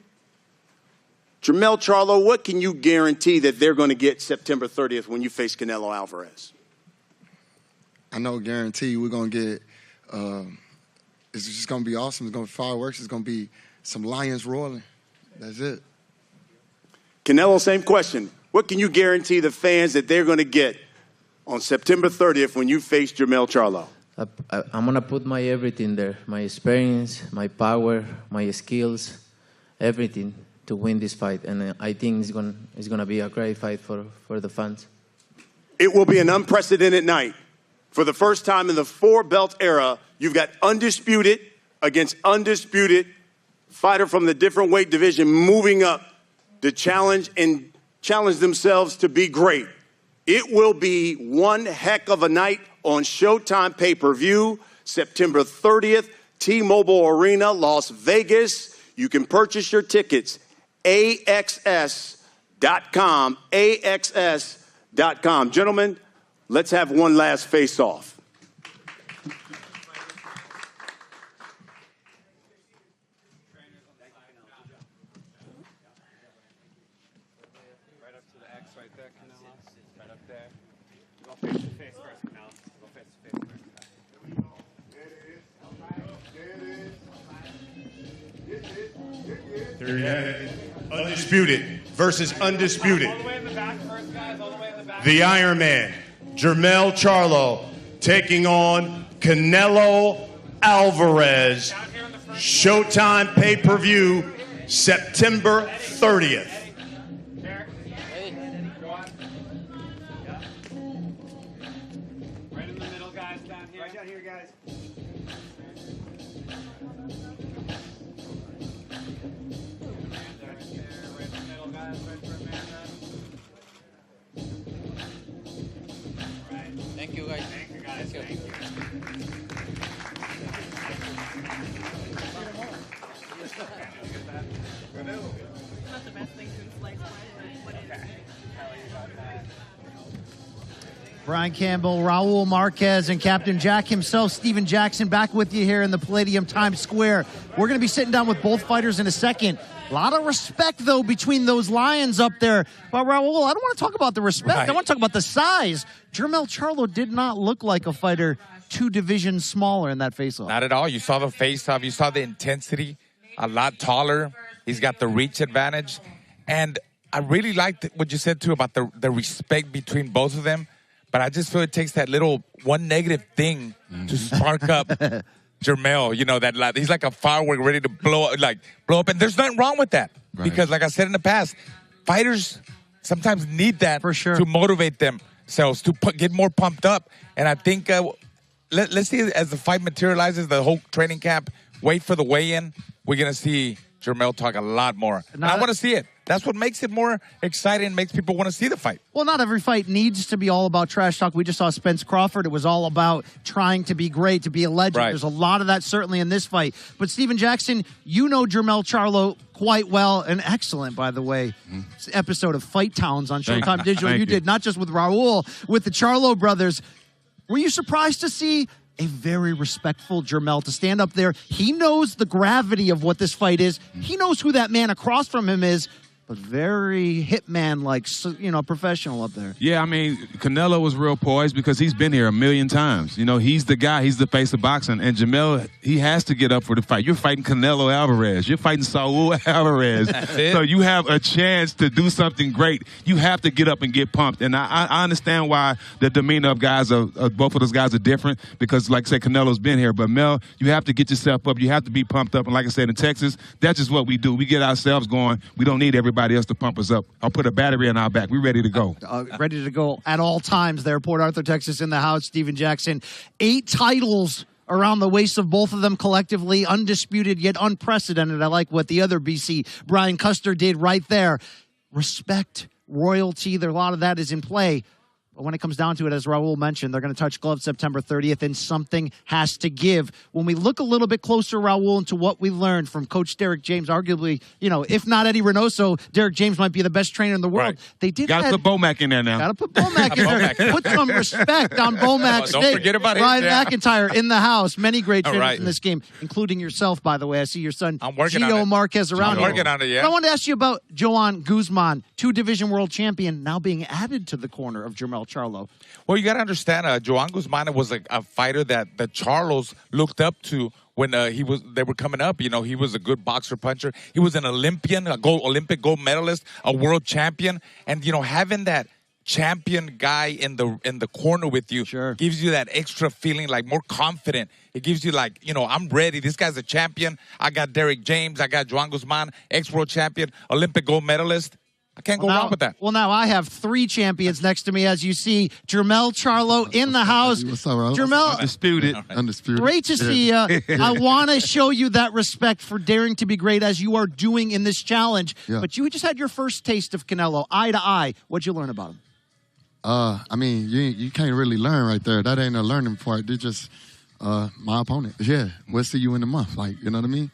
Jermell Charlo, what can you guarantee that they're going to get September 30th when you face Canelo Alvarez? I know, guarantee we're going to get, it's just going to be awesome. It's going to be fireworks. It's going to be some lions roaring. That's it. Canelo, same question. What can you guarantee the fans that they're going to get on September 30th when you face Jermell Charlo? I'm going to put my everything there, my experience, my power, my skills, everything to win this fight. And I think it's going to be a great fight for the fans. It will be an unprecedented night. For the first time in the four-belt era, you've got undisputed against undisputed fighter from the different weight division moving up to challenge themselves to be great. It will be one heck of a night on Showtime pay-per-view, September 30th, T-Mobile Arena, Las Vegas. You can purchase your tickets, AXS.com, AXS.com. Gentlemen, Let's have one last face-off. There you have it. Undisputed versus undisputed. The Iron Man, Jermell Charlo, taking on Canelo Alvarez. Showtime pay-per-view, September 30th. Right in the middle, guys, down here. Right down here, guys. Thank you, guys. Thank you, guys. Thank you. Not the best thing since sliced bread. Brian Campbell, Raul Marquez, and Captain Jack himself, Steven Jackson, back with you here in the Palladium Times Square. We're going to be sitting down with both fighters in a second. A lot of respect, though, between those lions up there. But, Raul, I don't want to talk about the respect. Right. I want to talk about the size. Jermell Charlo did not look like a fighter 2 divisions smaller in that face-off. Not at all. You saw the face-off. You saw the intensity. A lot taller. He's got the reach advantage. And I really liked what you said, too, about the respect between both of them. But I just feel it takes that little one negative thing to spark up Jermell. You know, that he's like a firework ready to blow up. And there's nothing wrong with that. Right. Because like I said in the past, fighters sometimes need that for sure to motivate themselves, to get more pumped up. And I think let's see as the fight materializes, the whole training camp, wait for the weigh-in, we're going to see Jermell talk a lot more. And I want to see it. That's what makes it more exciting and makes people want to see the fight. Well, not every fight needs to be all about trash talk. We just saw Spence Crawford. It was all about trying to be great, to be a legend. Right. There's a lot of that certainly in this fight. But Steven Jackson, you know Jermell Charlo quite well, and excellent, by the way, episode of Fight Towns on Showtime Digital. You did, not just with Raul, with the Charlo brothers. Were you surprised to see a very respectful Jermell to stand up there? He knows the gravity of what this fight is. He knows who that man across from him is, but very hitman-like, you know, professional up there. Yeah, I mean, Canelo was real poised because he's been here a million times. You know, he's the guy. He's the face of boxing. And Jermell, he has to get up for the fight. You're fighting Canelo Alvarez. You're fighting Saul Alvarez. So you have a chance to do something great. You have to get up and get pumped. And I understand why the demeanor of guys both of those guys are different because, like I said, Canelo's been here. But, Mel, you have to get yourself up. You have to be pumped up. And like I said, in Texas, that's just what we do. We get ourselves going. We don't need everybody else to pump us up. I'll put a battery in our back. We're ready to go. Ready to go at all times there. Port Arthur, Texas in the house. Steven Jackson. 8 titles around the waist of both of them collectively. Undisputed yet unprecedented. I like what the other BC, Brian Custer, did right there. Respect, royalty, a lot of that is in play. But when it comes down to it, as Raul mentioned, they're going to touch gloves September 30th, and something has to give. When we look a little bit closer, Raul, into what we learned from Coach Derek James, arguably, you know, if not Eddie Reynoso, Derek James might be the best trainer in the world. Right. They did Got to put Bomac in there now. Got to put Bomac in there. Put some respect on Bomac's Don't name. forget about Ryan him. Yeah. McIntyre in the house. Many great trainers right. in this game, including yourself, by the way. I see your son, I'm working Gio on it. Marquez, around I'm here. working on it, yeah. But I wanted to ask you about Joan Guzman, 2-division world champion, now being added to the corner of Jermell Charlo. Well, you got to understand, Joan Guzman was a fighter that the Charlos looked up to when they were coming up. You know, he was a good boxer puncher. He was an Olympian, Olympic gold medalist, a world champion, and you know, having that champion guy in the corner with you gives you that extra feeling, like more confident. It gives you like, you know, I'm ready. This guy's a champion. I got Derek James. I got Joan Guzman, ex-world champion, Olympic gold medalist. I can't go wrong with that. Well, now I have 3 champions next to me, as you see. Jermell Charlo in the house. What's up, Raul? Jermell, Undisputed. Undisputed. great to see you. I want to show you that respect for daring to be great, as you are doing in this challenge. Yeah. But you just had your first taste of Canelo, eye to eye. What'd you learn about him? I mean, you can't really learn right there. That ain't a learning part. They're just my opponent. Yeah, we'll see you in a month. Like, you know what I mean?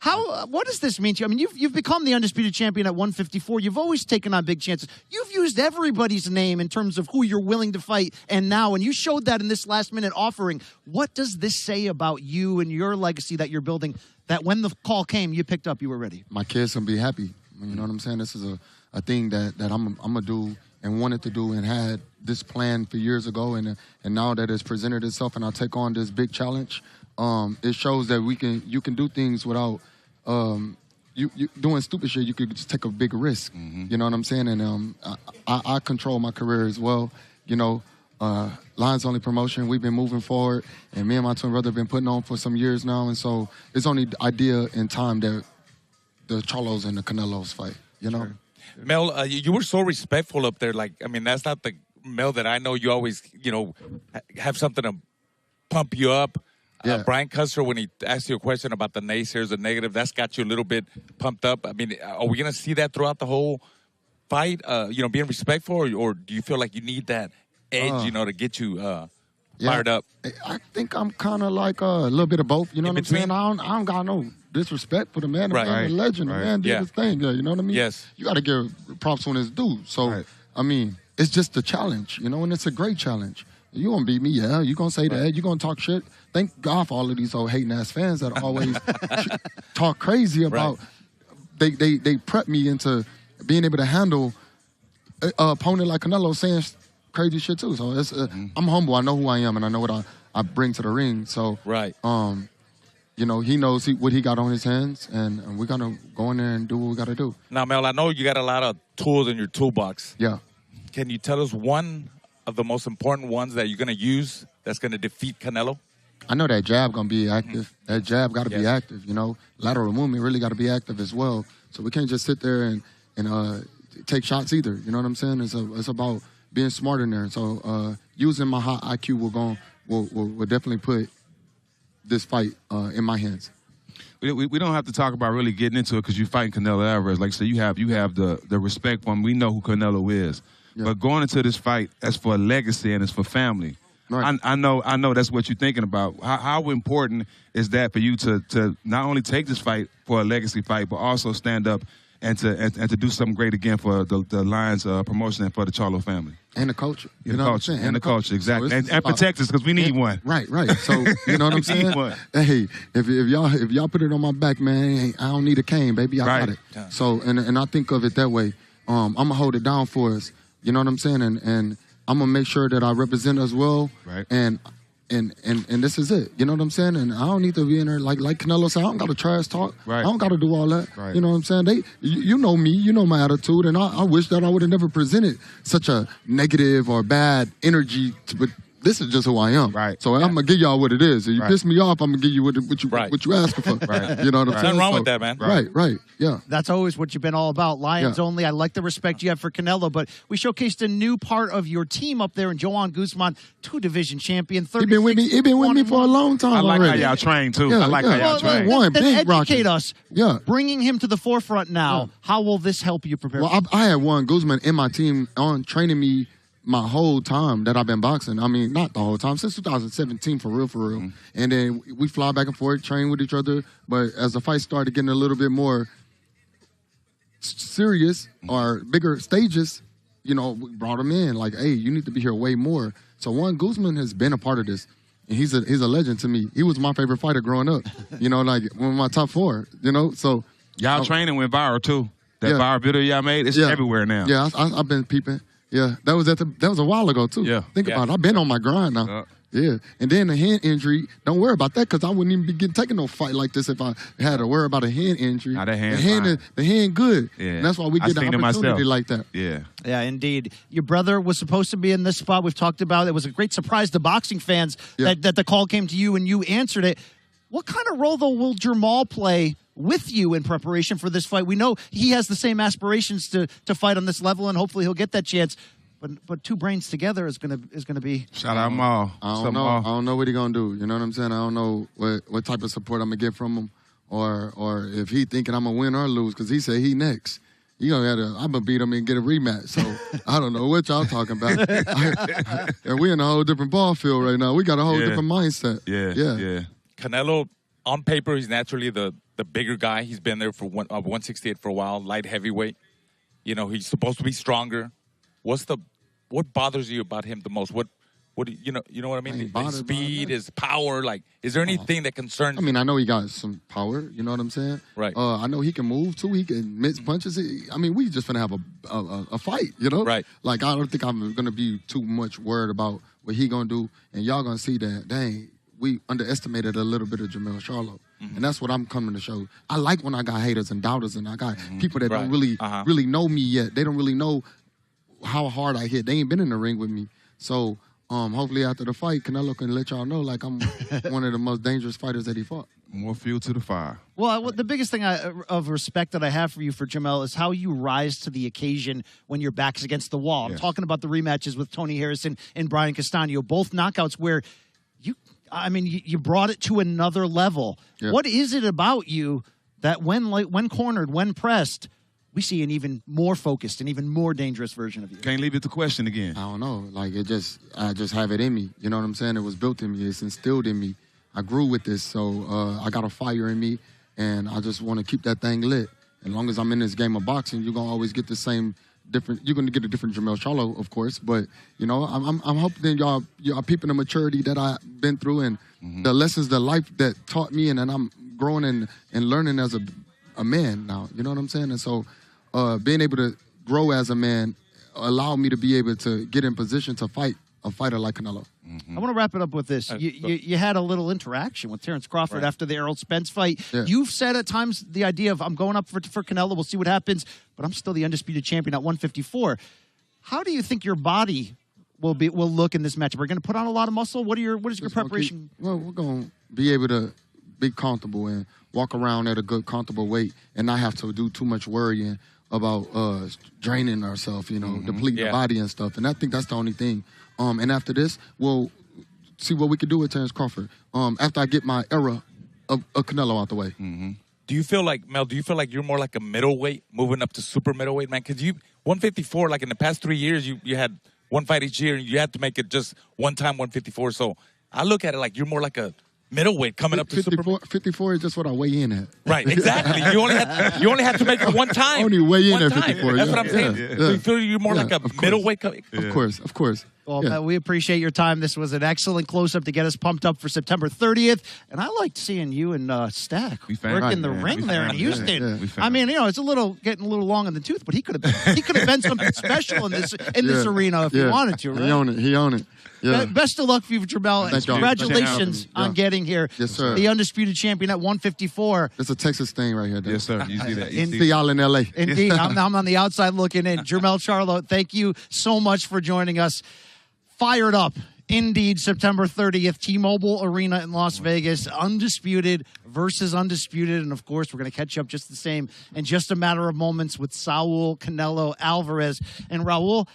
What does this mean to you? I mean, you've become the undisputed champion at 154. You've always taken on big chances. You've used everybody's name in terms of who you're willing to fight, and you showed that in this last-minute offering. What does this say about you and your legacy that you're building, that when the call came, you picked up, you were ready? My kids can be happy. You know what I'm saying? This is a thing that I'm going to do and wanted to do and had this plan for years ago, and now that it's presented itself and I take on this big challenge, it shows that you can do things without you doing stupid shit. You could just take a big risk. You know what I'm saying? And I control my career as well. You know, Lions Only Promotion, we've been moving forward, and me and my twin brother have been putting on for some years now, and so it's only idea and time that the Charlos and the Canelos fight, you know? Sure. Mel, you were so respectful up there. Like, I mean, that's not the Mel that I know. You always, you know, have something to pump you up. Yeah. Brian Custer, when he asked you a question about the naysayers, the negative, that's got you a little bit pumped up. I mean, are we going to see that throughout the whole fight, you know, being respectful, or do you feel like you need that edge, you know, to get you fired up? I think I'm kind of like a little bit of both, you know what I'm saying? I don't got no disrespect for the man. The man a legend. The man did his thing, you know what I mean? Yes. You got to give props when it's due. So, I mean, it's just a challenge, you know, and it's a great challenge. You gonna beat me, yeah. You gonna say that. You gonna talk shit. Thank God for all of these old hating ass fans that always talk crazy about. They prep me into being able to handle an opponent like Canelo saying crazy shit too. So it's I'm humble. I know who I am, and I know what I bring to the ring. So you know, he knows what he got on his hands, and we're gonna go in there and do what we gotta do. Now, Mel, I know you got a lot of tools in your toolbox. Yeah. Can you tell us one of the most important ones that you're going to use that's going to defeat Canelo? I know that jab going to be active. That jab got to be active, you know. Lateral movement really got to be active as well. So we can't just sit there and take shots either. You know what I'm saying? It's about being smart in there. So using my high IQ will definitely put this fight in my hands. We don't have to talk about really getting into it because you're fighting Canelo Alvarez. Like I said, you have the respect for him. We know who Canelo is. Yeah. But going into this fight, that's for a legacy and it's for family. Right. I know that's what you're thinking about. How important is that for you to not only take this fight for a legacy fight, but also stand up and to do something great again for the Lions promotion and for the Charlo family? And the culture. You know what I'm saying? And the culture, exactly. So and protect us because we need one. Right. So, you know what I'm saying? Hey, if y'all put it on my back, man, hey, I don't need a cane, baby. I got it. Yeah. So, and I think of it that way. I'm going to hold it down for us. You know what I'm saying? And I'm going to make sure that I represent us well. Right. And this is it. You know what I'm saying? And I don't need to be in there like Canelo said. I don't got to trash talk. Right. I don't got to do all that. Right. You know what I'm saying? You know me. You know my attitude. And I wish that I would have never presented such a negative or bad energy. But this is just who I am. Right. So I'm going to give y'all what it is. If you piss me off, I'm going to give you what you asking for. Right. You know what I'm saying? Nothing wrong with that, man. Right. Yeah. That's always what you've been all about. Lions only. I like the respect you have for Canelo, but we showcased a new part of your team up there in Joan Guzman, 2-division champion. He been with me for a long time. I like already. how y'all train too. I like how y'all train. Then educate us. Yeah. Bringing him to the forefront now. How will this help you prepare? Well, I had Juan Guzman in my team on training me my whole time that I've been boxing. I mean, not the whole time, since 2017 for real. Mm-hmm. And then we fly back and forth, train with each other. But as the fight started getting a little bit more serious or bigger stages, you know, we brought him in. Like, hey, you need to be here way more. So Juan Guzman has been a part of this. And he's a legend to me. He was my favorite fighter growing up. You know, like one of my top 4, you know. So y'all training went viral too. That viral video y'all made, it's everywhere now. Yeah, I've been peeping. Yeah, that was a while ago too. Yeah, think about it. I've been on my grind now. Yeah, and then the hand injury. Don't worry about that because I wouldn't even be taking no fight like this if I had to worry about a hand injury. Nah, the hand good. Yeah, and that's why we get an opportunity like that. Yeah, indeed. Your brother was supposed to be in this spot. We've talked about it. It was a great surprise to boxing fans that the call came to you and you answered it. What kind of role though will Jermell play with you in preparation for this fight? We know he has the same aspirations to fight on this level, and hopefully he'll get that chance. But two brains together is gonna be. Shout out Maul. I don't know what he's gonna do. You know what I'm saying? I don't know what type of support I'm gonna get from him, or if he thinking I'm gonna win or lose because he said he next. I'm gonna beat him and get a rematch. So I don't know what y'all talking about. And we in a whole different ball field right now. We got a whole different mindset. Yeah. Canelo, on paper, he's naturally the the bigger guy. He's been there for 168 for a while, light heavyweight. You know, he's supposed to be stronger. What bothers you about him the most? What you know what I mean? His speed, his power. Like, is there anything that concerns? I mean, I know he got some power. You know what I'm saying? Right. I know he can move too. He can mix punches. I mean, we just finna have a fight. You know? Right. Like, I don't think I'm gonna be too much worried about what he gonna do, and y'all gonna see that. Dang, we underestimated a little bit of Jermell Charlo. And that's what I'm coming to show. I like when I got haters and doubters, and I got people that don't really know me yet. They don't really know how hard I hit. They ain't been in the ring with me. So hopefully after the fight, Canelo can let y'all know like I'm one of the most dangerous fighters that he fought. More fuel to the fire. Well, the biggest thing of respect that I have for you, for Jermell, is how you rise to the occasion when your back's against the wall. I'm talking about the rematches with Tony Harrison and Brian Castano, both knockouts where you brought it to another level. Yeah. What is it about you that when cornered, when pressed, we see an even more focused and even more dangerous version of you? Can't leave it to question again. I don't know. Like, I just have it in me. You know what I'm saying? It was built in me. It's instilled in me. I grew with this, so I got a fire in me, and I just want to keep that thing lit. As long as I'm in this game of boxing, you're going to always get the same you're going to get a different Jermell Charlo, of course, but, you know, I'm hoping y'all peeping the maturity that I've been through and the lessons, the life that taught me, and I'm growing and learning as a man now, you know what I'm saying? And so being able to grow as a man allowed me to be able to get in position to fight a fighter like Canelo. I want to wrap it up with this. You had a little interaction with Terrence Crawford after the Errol Spence fight. Yeah. You've said at times the idea of, I'm going up for Canelo, we'll see what happens, but I'm still the undisputed champion at 154. How do you think your body will look in this matchup? Are you going to put on a lot of muscle? What is your preparation? We're going to be able to be comfortable and walk around at a good, comfortable weight and not have to do too much worrying about draining ourselves, you know, depleting the body and stuff. And I think that's the only thing. And after this, we'll see what we can do with Terrence Crawford. After I get my era of Canelo out the way. Do you feel like, Mel, you're more like a middleweight, moving up to super middleweight, man? Because 154, like in the past 3 years, you had one fight each year, and you had to make it just one time 154. So I look at it like you're more like a middleweight coming up to 54 is just what I weigh in at. Right, exactly. You only have to make it one time. I only weigh in at 54. That's what I'm saying. So you feel you're more like a middleweight? Of course. Well, Matt, we appreciate your time. This was an excellent close-up to get us pumped up for September 30th. And I liked seeing you and Stack working the ring there in Houston. I mean, you know, it's getting a little long in the tooth, but he could have been something special in this arena if he wanted to, right? He owned it. Yeah. Best of luck for you, Jermell. Congratulations on getting here. Yes, sir. The undisputed champion at 154. It's a Texas thing right here, Dave. Yes, sir. You see that. See y'all in L.A. Indeed. I'm on the outside looking in. Jermell Charlo, thank you so much for joining us. Fired up. Indeed, September 30th, T-Mobile Arena in Las Vegas, undisputed versus undisputed. And, of course, we're going to catch up just the same in just a matter of moments with Saul Canelo Alvarez. And, Raul,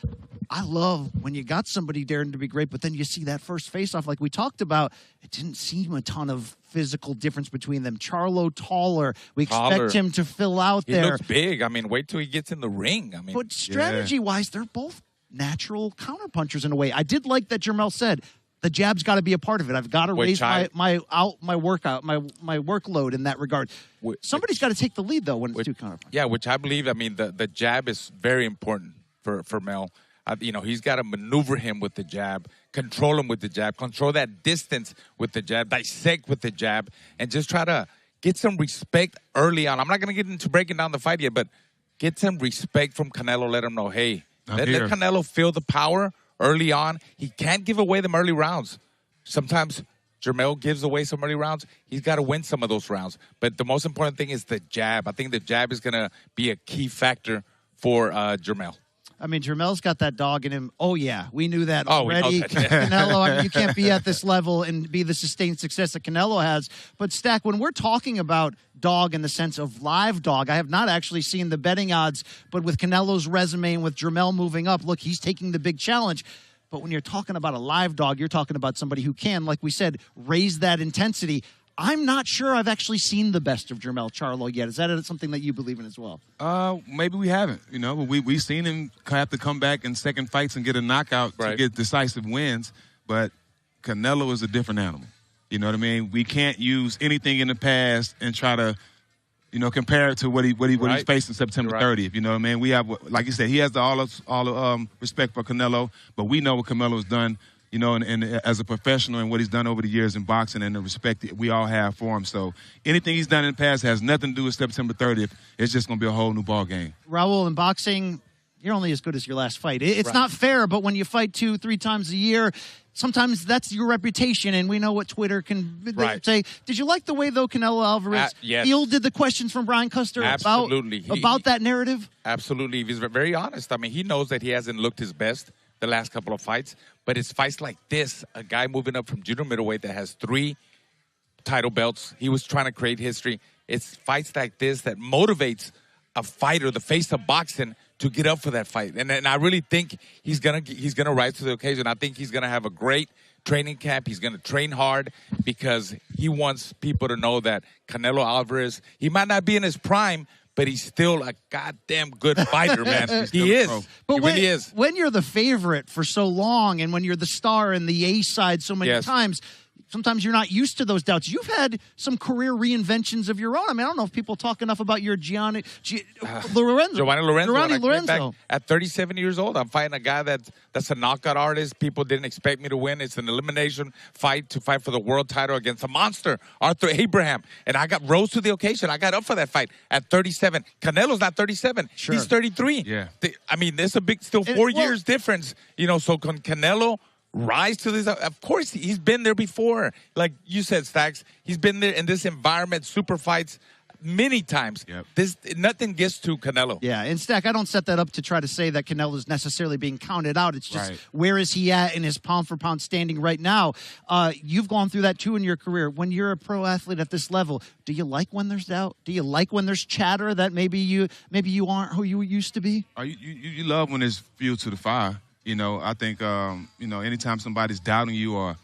I love when you got somebody daring to be great, but then you see that first face-off like we talked about. It didn't seem a ton of physical difference between them. Charlo taller. We expect him to fill out there. He looks big. I mean, wait till he gets in the ring. I mean, but strategy-wise, they're both natural counterpunchers in a way. I did like that Jermell said the jab's got to be a part of it. I've got to raise my workload in that regard. Somebody's got to take the lead though when it's two counterpunches. Yeah, which I believe. I mean, the jab is very important for Mel. You know, he's got to maneuver him with the jab, control him with the jab, control that distance with the jab, dissect with the jab, and just try to get some respect early on. I'm not going to get into breaking down the fight yet, but get some respect from Canelo. Let him know, hey. Let Canelo feel the power early on. He can't give away them early rounds. Sometimes Jermell gives away some early rounds. He's got to win some of those rounds. But the most important thing is the jab. I think the jab is going to be a key factor for Jermell. I mean, Jermell's got that dog in him. Oh, yeah, we knew that already. Canelo, I mean, you can't be at this level and be the sustained success that Canelo has. But, Stack, when we're talking about dog in the sense of live dog, I have not actually seen the betting odds, but with Canelo's resume and with Jermell moving up, look, he's taking the big challenge. But when you're talking about a live dog, you're talking about somebody who can, like we said, raise that intensity. I'm not sure I've actually seen the best of Jermell Charlo yet. Is that something that you believe in as well? Maybe we haven't. You know, we've seen him have to come back in second fights and get a knockout to get decisive wins. But Canelo is a different animal. You know what I mean? We can't use anything in the past and try to You know, compared to what he's facing September 30th. You know what I mean? We have, like you said, he has all the respect for Canelo, but we know what Canelo's done, you know, and as a professional and what he's done over the years in boxing and the respect that we all have for him. So anything he's done in the past has nothing to do with September 30th. It's just going to be a whole new ball game. Raul, in boxing, you're only as good as your last fight. It's not fair, but when you fight 2-3 times a year, sometimes that's your reputation, and we know what Twitter can say. Did you like the way, though, Canelo Alvarez fielded the questions from Brian Custer about that narrative? Absolutely. He's very honest. I mean, he knows that he hasn't looked his best the last couple of fights, but it's fights like this, a guy moving up from junior middleweight that has 3 title belts. He was trying to create history. It's fights like this that motivates a fighter, the face of boxing, to get up for that fight. And I really think he's gonna rise to the occasion. I think he's gonna have a great training camp. He's gonna train hard because he wants people to know that Canelo Alvarez, he might not be in his prime, but he's still a goddamn good fighter, man. He is. But he really is. When you're the favorite for so long and when you're the star in the A side so many times, sometimes you're not used to those doubts. You've had some career reinventions of your own. I mean, I don't know if people talk enough about your Giovanni Lorenzo. At 37 years old, I'm fighting a guy that's a knockout artist. People didn't expect me to win. It's an elimination fight to fight for the world title against a monster, Arthur Abraham. And I rose to the occasion. I got up for that fight at 37. Canelo's not 37. Sure. He's 33. Yeah. I mean, there's a big, still 4 years difference. You know, so can Canelo rise to this? Of course, he's been there before. Like you said, Stacks, he's been there in this environment, super fights, many times. Nothing gets to Canelo. Yeah, and Stack, I don't set that up to try to say that Canelo is necessarily being counted out. It's just where is he at in his pound-for-pound standing right now? You've gone through that, too, in your career. When you're a pro athlete at this level, do you like when there's doubt? Do you like when there's chatter that maybe you aren't who you used to be? You love when there's fuel to the fire. You know, I think, you know, anytime somebody's doubting you or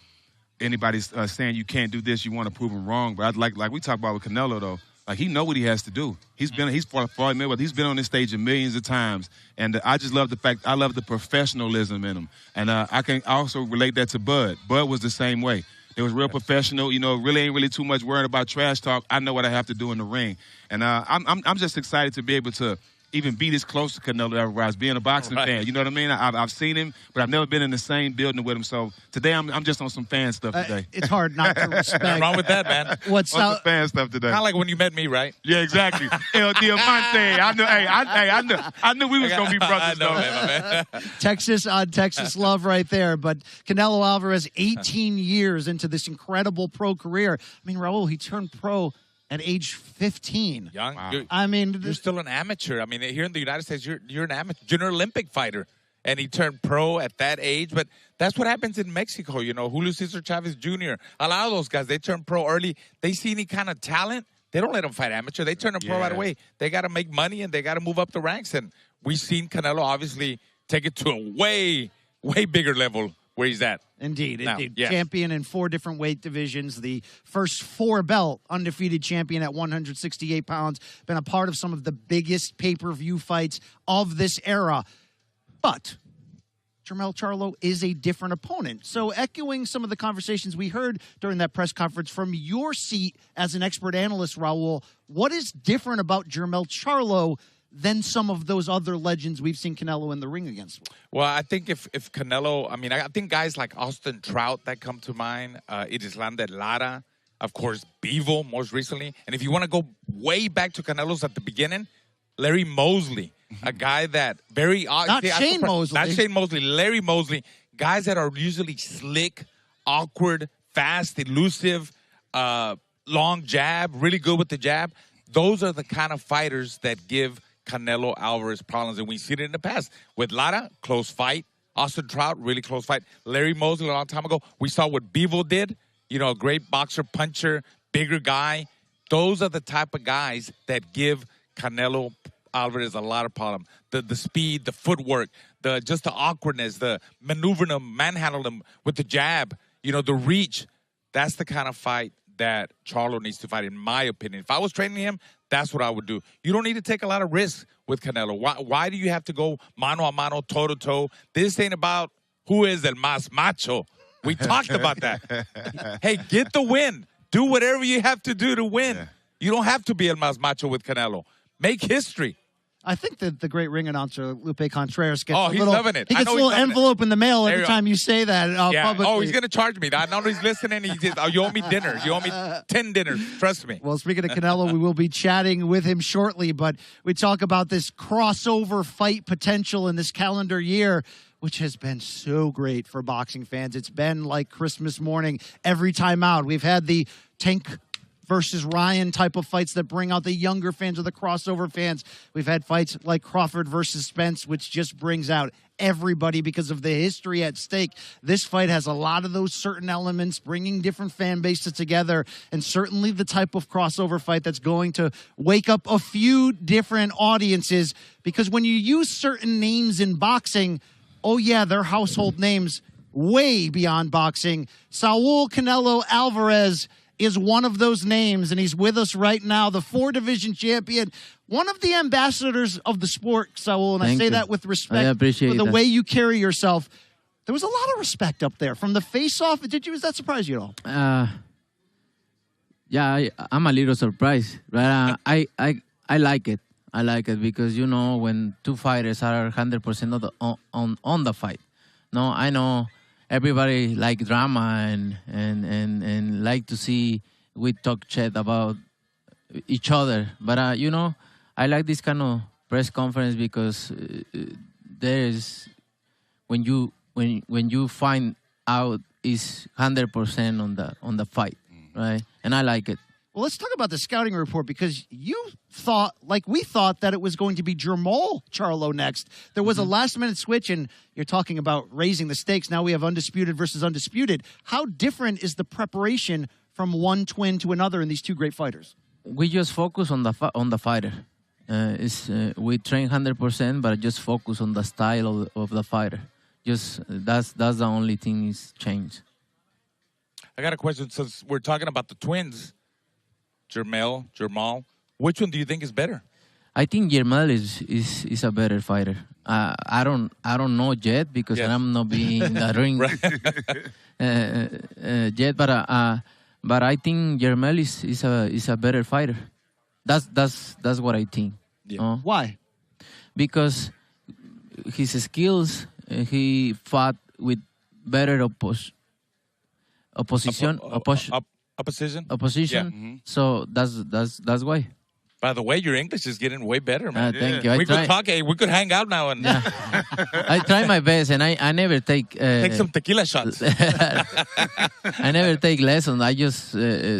anybody's saying you can't do this, you want to prove them wrong. But like we talk about with Canelo, though, like he know what he has to do. He's fought Mayweather. He's been on this stage millions of times. And I just love the fact, I love the professionalism in him. And I can also relate that to Bud. Bud was the same way. It was real professional, you know, really ain't too much worrying about trash talk. I know what I have to do in the ring. And I'm just excited to be able to even be this close to Canelo Alvarez, being a boxing fan. You know what I mean? I've seen him, but I've never been in the same building with him. So today I'm just on some fan stuff today. It's hard not to respect. Nothing wrong with that, man. What's on some fan stuff today? Kind of like when you met me, right? Yeah, exactly. El Diamante. I knew we was gonna be brothers. I know, man. Texas on Texas love right there. But Canelo Alvarez, 18 years into this incredible pro career. I mean, Raul, he turned pro at age 15. Young. Wow. You're still an amateur. I mean, here in the United States, you're an amateur, junior Olympic fighter. And he turned pro at that age. But that's what happens in Mexico. You know, Julio Cesar Chavez Jr., a lot of those guys, they turn pro early. They see any kind of talent, they don't let them fight amateur. They turn them pro right away. They got to make money, and they got to move up the ranks. And we've seen Canelo obviously take it to a way, way bigger level where he's at. Indeed. Yes. Champion in 4 different weight divisions, the first 4-belt undefeated champion at 168 pounds, been a part of some of the biggest pay-per-view fights of this era. But Jermell Charlo is a different opponent. So echoing some of the conversations we heard during that press conference from your seat as an expert analyst, Raul, what is different about Jermell Charlo than some of those other legends we've seen Canelo in the ring against? Well, I think if Canelo, I mean, I think guys like Austin Trout that come to mind, Irislanda Lara, of course, Bivol most recently. And if you want to go way back to Canelo's at the beginning, Larry Mosley, a guy that Not Shane Mosley, Larry Mosley, guys that are usually slick, awkward, fast, elusive, long jab, really good with the jab. Those are the kind of fighters that give Canelo Alvarez problems, and we've seen it in the past. With Lara, close fight. Austin Trout, really close fight. Larry Mosley, a long time ago, we saw what Bivol did. You know, a great boxer, puncher, bigger guy. Those are the type of guys that give Canelo Alvarez a lot of problem. The speed, the footwork, just the awkwardness, the maneuvering him, manhandling him with the jab, you know, the reach. That's the kind of fight that Charlo needs to fight, in my opinion. If I was training him, that's what I would do. You don't need to take a lot of risks with Canelo. Why do you have to go mano a mano, toe-to-toe? This ain't about who is el más macho. We talked about that. Hey, get the win. Do whatever you have to do to win. Yeah. You don't have to be El Más Macho with Canelo. Make history. I think that the great ring announcer, Lupe Contreras, gets He's loving it. He gets a little envelope in the mail every time you say that publicly. Oh, he's going to charge me. I know he's listening. He says, you owe me dinner. You owe me 10 dinners. Trust me. Well, speaking of Canelo, we will be chatting with him shortly, but we talk about this crossover fight potential in this calendar year, which has been so great for boxing fans. It's been like Christmas morning every time out. We've had the Tank versus Ryan type of fights that bring out the younger fans or the crossover fans. We've had fights like Crawford versus Spence, which just brings out everybody because of the history at stake. This fight has a lot of those certain elements, bringing different fan bases together, and certainly the type of crossover fight that's going to wake up a few different audiences, because when you use certain names in boxing, oh yeah, they're household names way beyond boxing. Saul Canelo Alvarez is one of those names, and he's with us right now, the 4-division champion, one of the ambassadors of the sport, Saul, and I say that with respect I appreciate for the that. way you carry yourself. There was a lot of respect up there from the face-off. Does that surprise you at all? Yeah, I'm a little surprised, but I like it. I like it because, you know, when two fighters are 100% on the fight. No, I know everybody like drama and like to see we talk shit about each other. But, you know, I like this kind of press conference because there's when you find out is 100% on the fight, right? And I like it. Well, let's talk about the scouting report, because you thought, like we thought, that it was going to be Jermell Charlo next. There was a last-minute switch, and you're talking about raising the stakes. Now we have undisputed versus undisputed. How different is the preparation from one twin to another in these two great fighters? We just focus on the fighter. We train 100%, but just focus on the style of the fighter. Just that's the only thing is changed. I got a question. Since we're talking about the twins, Jermell, which one do you think is better? I think Jermell is a better fighter. I don't know yet because I'm not being in the ring yet. But I think Jermell is a better fighter. That's what I think. Yeah. Why? Because his skills, he fought with better opposition. Yeah. So that's why. By the way, your English is getting way better, man. Thank you. We could talk. We could hang out now and. I try my best, and I never take. Take some tequila shots. I never take lessons. I just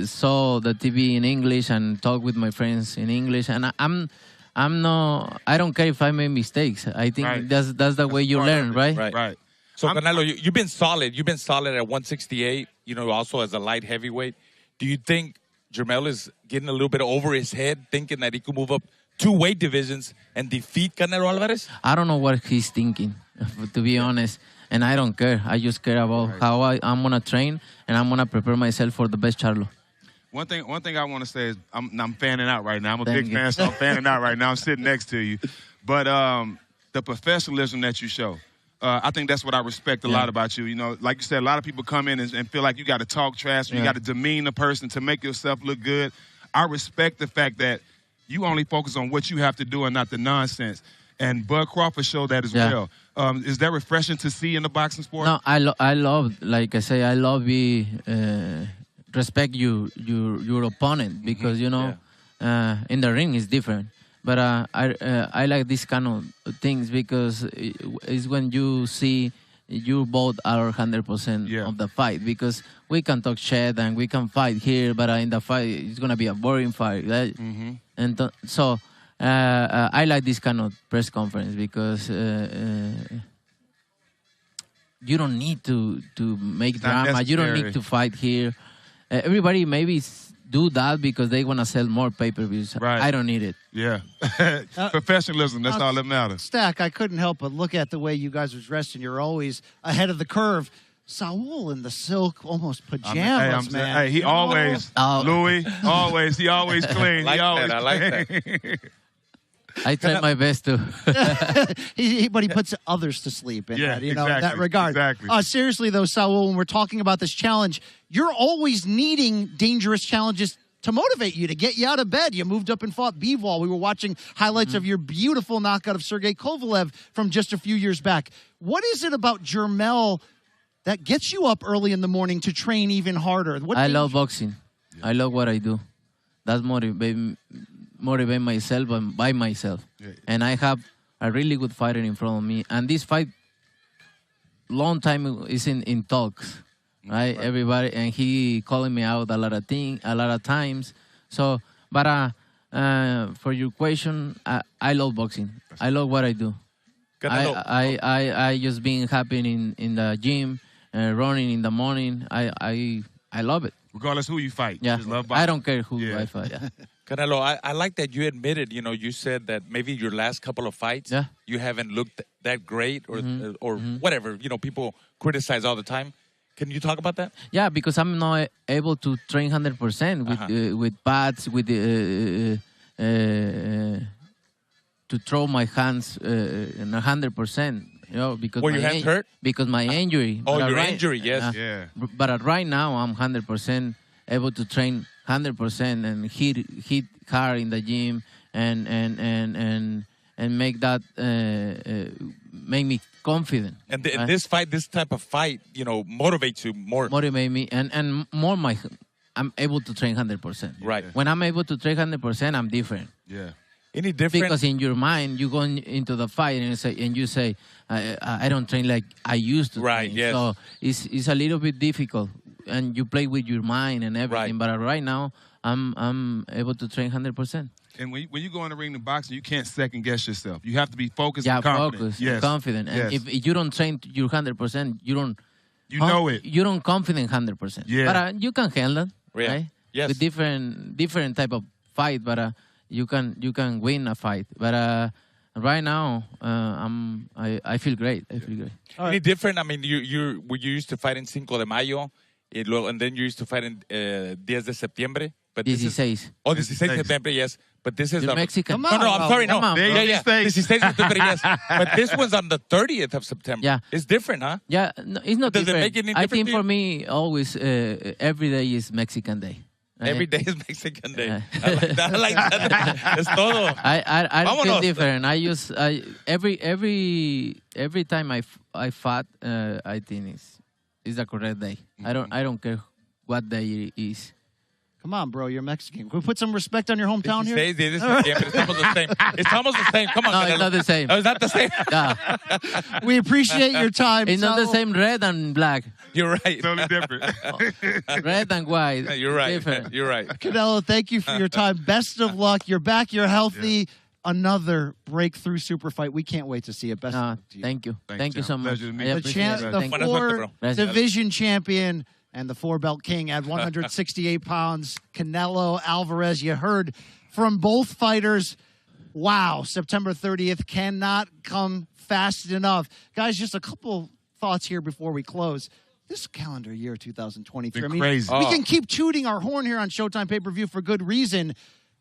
saw the TV in English and talk with my friends in English, and I don't care if I make mistakes. I think that's the way you learn, right? Right. So Canelo, you've been solid. You've been solid at 168. You know, also as a light heavyweight. Do you think Jermell is getting a little bit over his head, thinking that he could move up 2 weight divisions and defeat Canelo Alvarez? I don't know what he's thinking, to be honest, and I don't care. I just care about how I'm gonna train, and I'm gonna prepare myself for the best Charlo. One thing I want to say is I'm fanning out right now. I'm a big fan, so I'm fanning out right now. I'm sitting next to you, but the professionalism that you show. I think that's what I respect a lot about you. You know, like you said, a lot of people come in and feel like you got to talk trash, or you got to demean a person to make yourself look good. I respect the fact that you only focus on what you have to do and not the nonsense. And Bud Crawford showed that as well. Is that refreshing to see in the boxing sport? No, I love, like I say, I love respect your opponent because, you know, in the ring is different. But I like these kind of things because it's when you see you both are 100% of the fight, because we can talk shit and we can fight here, but in the fight it's gonna be a boring fight, right? And so I like this kind of press conference because you don't need to make drama. You don't need to fight here. Everybody maybe do that because they want to sell more pay-per-views. Right. I don't need it. Yeah. Professionalism, that's all that matters. Stack, I couldn't help but look at the way you guys are dressed, and you're always ahead of the curve. Saul in the silk, almost pajamas, man. Hey, he always, Louis, he always clean. I like that. I try my best to. But he puts others to sleep in that, in that regard. Exactly. Seriously, though, Saul, when we're talking about this challenge, you're always needing dangerous challenges to motivate you, to get you out of bed. You moved up and fought Bivol. We were watching highlights of your beautiful knockout of Sergey Kovalev from just a few years back. What is it about Jermell that gets you up early in the morning to train even harder? I love boxing. I love what I do. That's motivate myself and by myself. And I have a really good fighter in front of me. And this fight, long time is in talks, right? Everybody, and he calling me out a lot of times. So, but for your question, I love boxing. I love what I do. I just being happy in the gym, running in the morning. I love it. Regardless who you fight. Yeah, just love boxing. I don't care who I fight. Yeah. Canelo, I like that you admitted, you said that maybe your last couple of fights, you haven't looked that great or whatever. People criticize all the time. Can you talk about that? Yeah, because I'm not able to train 100% with pads, with to throw my hands 100%. Because were your hands hurt? Because my injury. Oh, your injury, yes. But right now, I'm 100% able to train 100% and hit hard in the gym and make that make me confident. And this fight, this type of fight, motivates you more. Motivate me and more I'm able to train 100%. Right. When I'm able to train 100%, I'm different. Yeah. Any different? Because in your mind, you go into the fight and you say, I don't train like I used to. Right. Train. Yes. So it's a little bit difficult, and you play with your mind and everything. Right. But right now, I'm able to train 100%. And when you go in the ring to boxing, you can't second guess yourself. You have to be focused and confident. Focused and confident. And if you don't train your 100%, you don't. You know it. You don't confident 100%. Yeah. But you can handle, right? Yes. With different type of fight, but you can win a fight. But right now, I feel great. I feel great. Any different? I mean, you used to fight in Cinco de Mayo, and then you used to fight in 10 de septiembre. But 16. 16 de septiembre, yes. But this is You're Mexican. No, I'm sorry, no. On, yeah. 16 de septiembre, yes. But this one's on the 30th of September. Yeah. It's different, huh? Yeah, no, it's not Does different. it make any I difference think to you? for me, always, every day is Mexican Day. Right? Every day is Mexican Day. I like that. Es todo. I feel different. Every time I fought, I think it's the correct day. I don't care what day it is. Come on, bro, you're Mexican. Can we put some respect on your hometown here? It's almost the same. It's almost the same. Come on, No, Canelo. it's not the same. Oh, it's not the same? Yeah. We appreciate your time. It's not the same red and black. You're right. Totally different. Red and white. You're right. Different. You're right. Canelo, thank you for your time. Best of luck. You're back. You're healthy. Yeah. Another breakthrough super fight. We can't wait to see it. Best of luck to you. Thank you. Thank you so much. The four division champion and the four-belt king at 168 pounds, Canelo Alvarez. You heard from both fighters. Wow, September 30th cannot come fast enough. Guys, just a couple thoughts here before we close. This calendar year, 2023. Crazy. We can keep tooting our horn here on Showtime Pay-Per-View for good reason,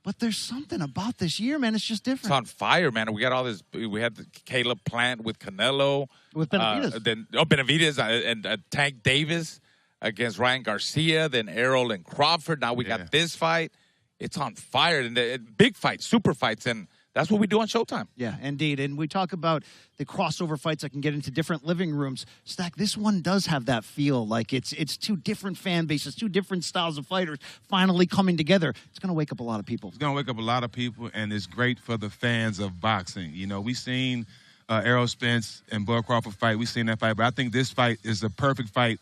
but there's something about this year, man. It's just different. It's on fire, man. We got all this. We had the Caleb Plant with Canelo. With Benavidez. Benavidez and Tank Davis against Ryan Garcia, then Errol and Crawford. Now we got this fight. It's on fire. And big fights, super fights, and that's what we do on Showtime. Yeah, indeed. And we talk about the crossover fights that can get into different living rooms. Stack, this one does have that feel. Like it's two different fan bases, two different styles of fighters finally coming together. It's going to wake up a lot of people. It's going to wake up a lot of people, and it's great for the fans of boxing. You know, we've seen Errol Spence and Bud Crawford fight. We've seen that fight. But I think this fight is the perfect fight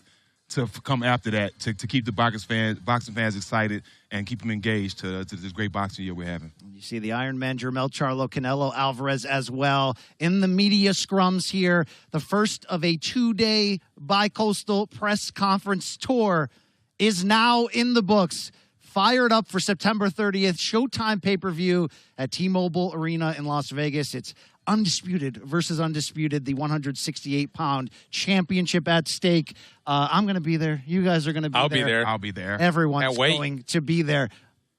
to come after that, to keep the boxing fans excited and keep them engaged to this great boxing year we're having. You see the Iron Man, Jermell Charlo, Canelo Alvarez as well in the media scrums here. The first of a 2-day bi-coastal press conference tour is now in the books. Fired up for September 30th, Showtime pay-per-view at T-Mobile Arena in Las Vegas. It's Undisputed versus Undisputed, the 168-pound championship at stake. I'm going to be there. You guys are going to be there. I'll be there. I'll be there. Everyone's going to be there.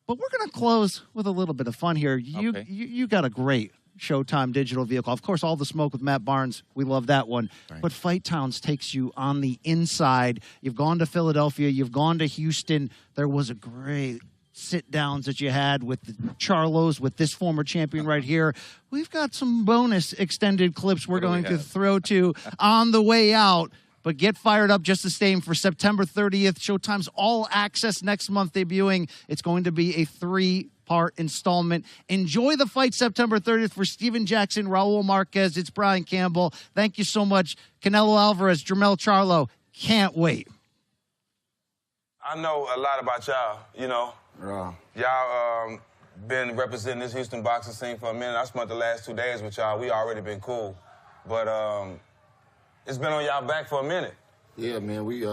But we're going to close with a little bit of fun here. You got a great Showtime digital vehicle. Of course, All the Smoke with Matt Barnes. We love that one. Right. But Fight Towns takes you on the inside. You've gone to Philadelphia. You've gone to Houston. There was a great sit-downs that you had with the Charlos, with this former champion right here. We've got some bonus extended clips we're going to throw to on the way out. But get fired up just the same for September 30th. Showtime's All Access next month debuting. It's going to be a 3-part installment. Enjoy the fight September 30th for Steven Jackson, Raul Marquez. It's Brian Campbell. Thank you so much. Canelo Alvarez, Jermell Charlo. Can't wait. I know a lot about y'all, you know. Y'all been representing this Houston boxing scene for a minute. I spent the last 2 days with y'all. We already been cool. But it's been on y'all back for a minute. Yeah, man, we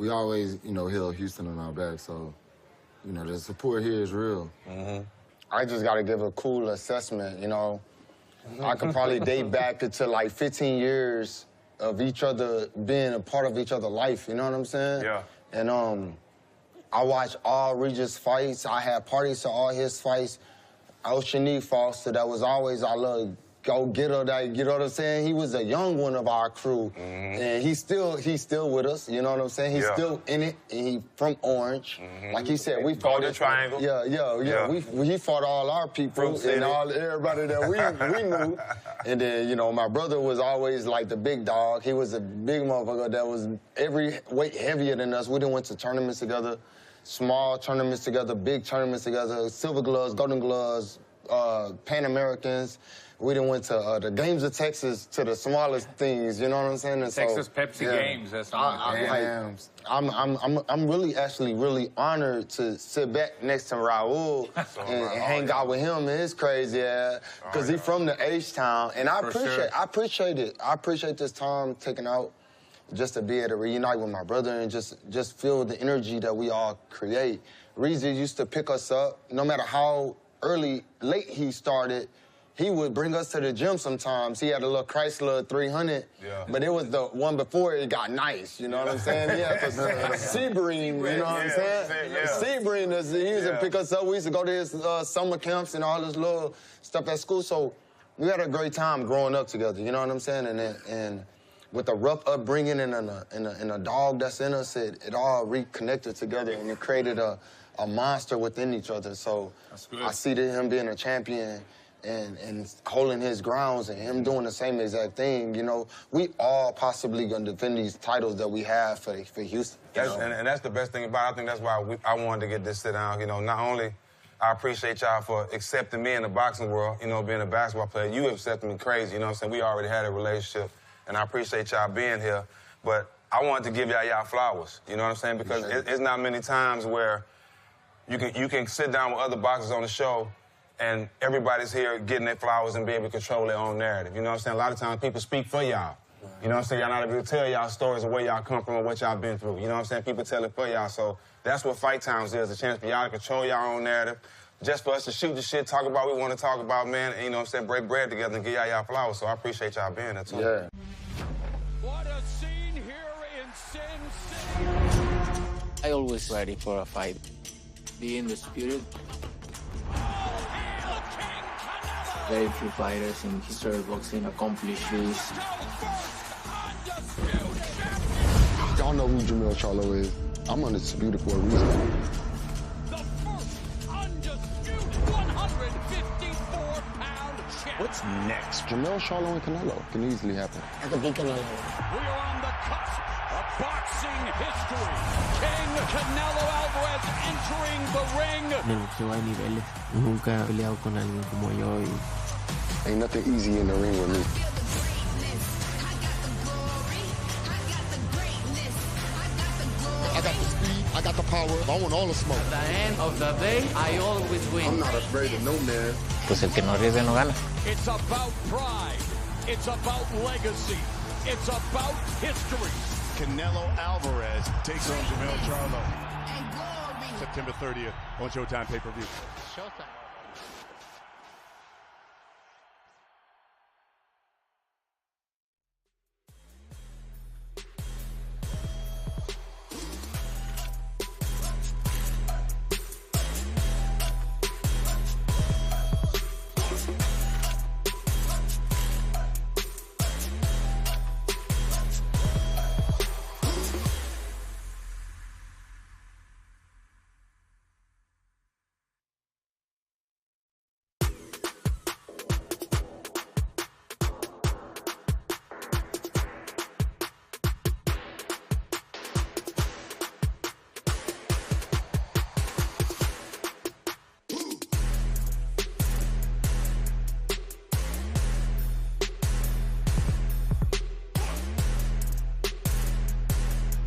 always, you know, held Houston on our back, so, you know, the support here is real. I just got to give a cool assessment, you know. I could probably date back to like 15 years of each other being a part of each other's life, you know what I'm saying? Yeah. And I watched all Regis fights. I had parties to all his fights. Oceanique Foster, that was always our little go-getter, you know what I'm saying? He was a young one of our crew. And he's still with us, you know what I'm saying? He's still in it, and he from Orange. Like he said, we fought Golden Triangle. Yeah. He fought all our people and everybody that we knew. And then, you know, my brother was always like the big dog. He was a big motherfucker that was every weight heavier than us. We done went to tournaments together, small tournaments together, big tournaments together, silver gloves, golden gloves, Pan Americans. We done went to the Games of Texas, to the smallest things, you know what I'm saying? And Texas Pepsi Games, that's I'm really honored to sit back next to Raul and hang out with him and his crazy ass, because he's from the H-Town, and I appreciate it. I appreciate this time taken out just to be able to reunite with my brother and just feel the energy that we all create. Reezy used to pick us up, no matter how late he started. He would bring us to the gym sometimes. He had a little Chrysler 300, but it was the one before it got nice, you know what I'm saying? He had the Sebring, you know what I'm saying? Sebring, he used to pick us up. We used to go to his summer camps and all this little stuff at school. So we had a great time growing up together, you know what I'm saying? And with the rough upbringing and a dog that's in us, it all reconnected together, and it created a monster within each other. So I see him being a champion and holding his grounds and him doing the same exact thing, you know. We all possibly gonna defend these titles that we have for Houston. And that's the best thing about it. I think that's why I wanted to get this sit down. You know, not only I appreciate y'all for accepting me in the boxing world, you know, being a basketball player. You accepted me crazy, you know what I'm saying? We already had a relationship, and I appreciate y'all being here. But I wanted to give y'all flowers, you know what I'm saying? Because it's not many times where you can sit down with other boxers on the show and everybody's here getting their flowers and being able to control their own narrative. You know what I'm saying? A lot of times people speak for y'all. You know what I'm saying? Y'all not able to tell y'all stories of where y'all come from and what y'all been through. You know what I'm saying? People tell it for y'all. So that's what Fight Times is, a chance for y'all to control your own narrative, just for us to shoot the shit, talk about what we want to talk about, man, and, you know what I'm saying, break bread together and give y'all flowers. So I appreciate y'all being there, too. What a scene here in Sin City. I always ready for a fight. Being undisputed. Very few fighters in history of boxing accomplish this. Y'all know who Jermell Charlo is. I'm undisputed for a reason. The first undisputed 154-pound champ. What's next? Jermell Charlo and Canelo can easily happen. That could be Canelo. We are on the cusp of boxing history. King Canelo Alvarez entering the ring. Me boxeo hay niveles. Nunca he peleado con alguien como yo. Ain't nothing easy in the ring with me. I got the speed, I got the power, I want all the smoke. At the end of the day, I always win. I'm not afraid of no man. Pues el que no arriesga no gana. It's about pride. It's about legacy. It's about history. Canelo Alvarez takes on Jermell Charlo. September 30th on Showtime pay-per-view. Showtime.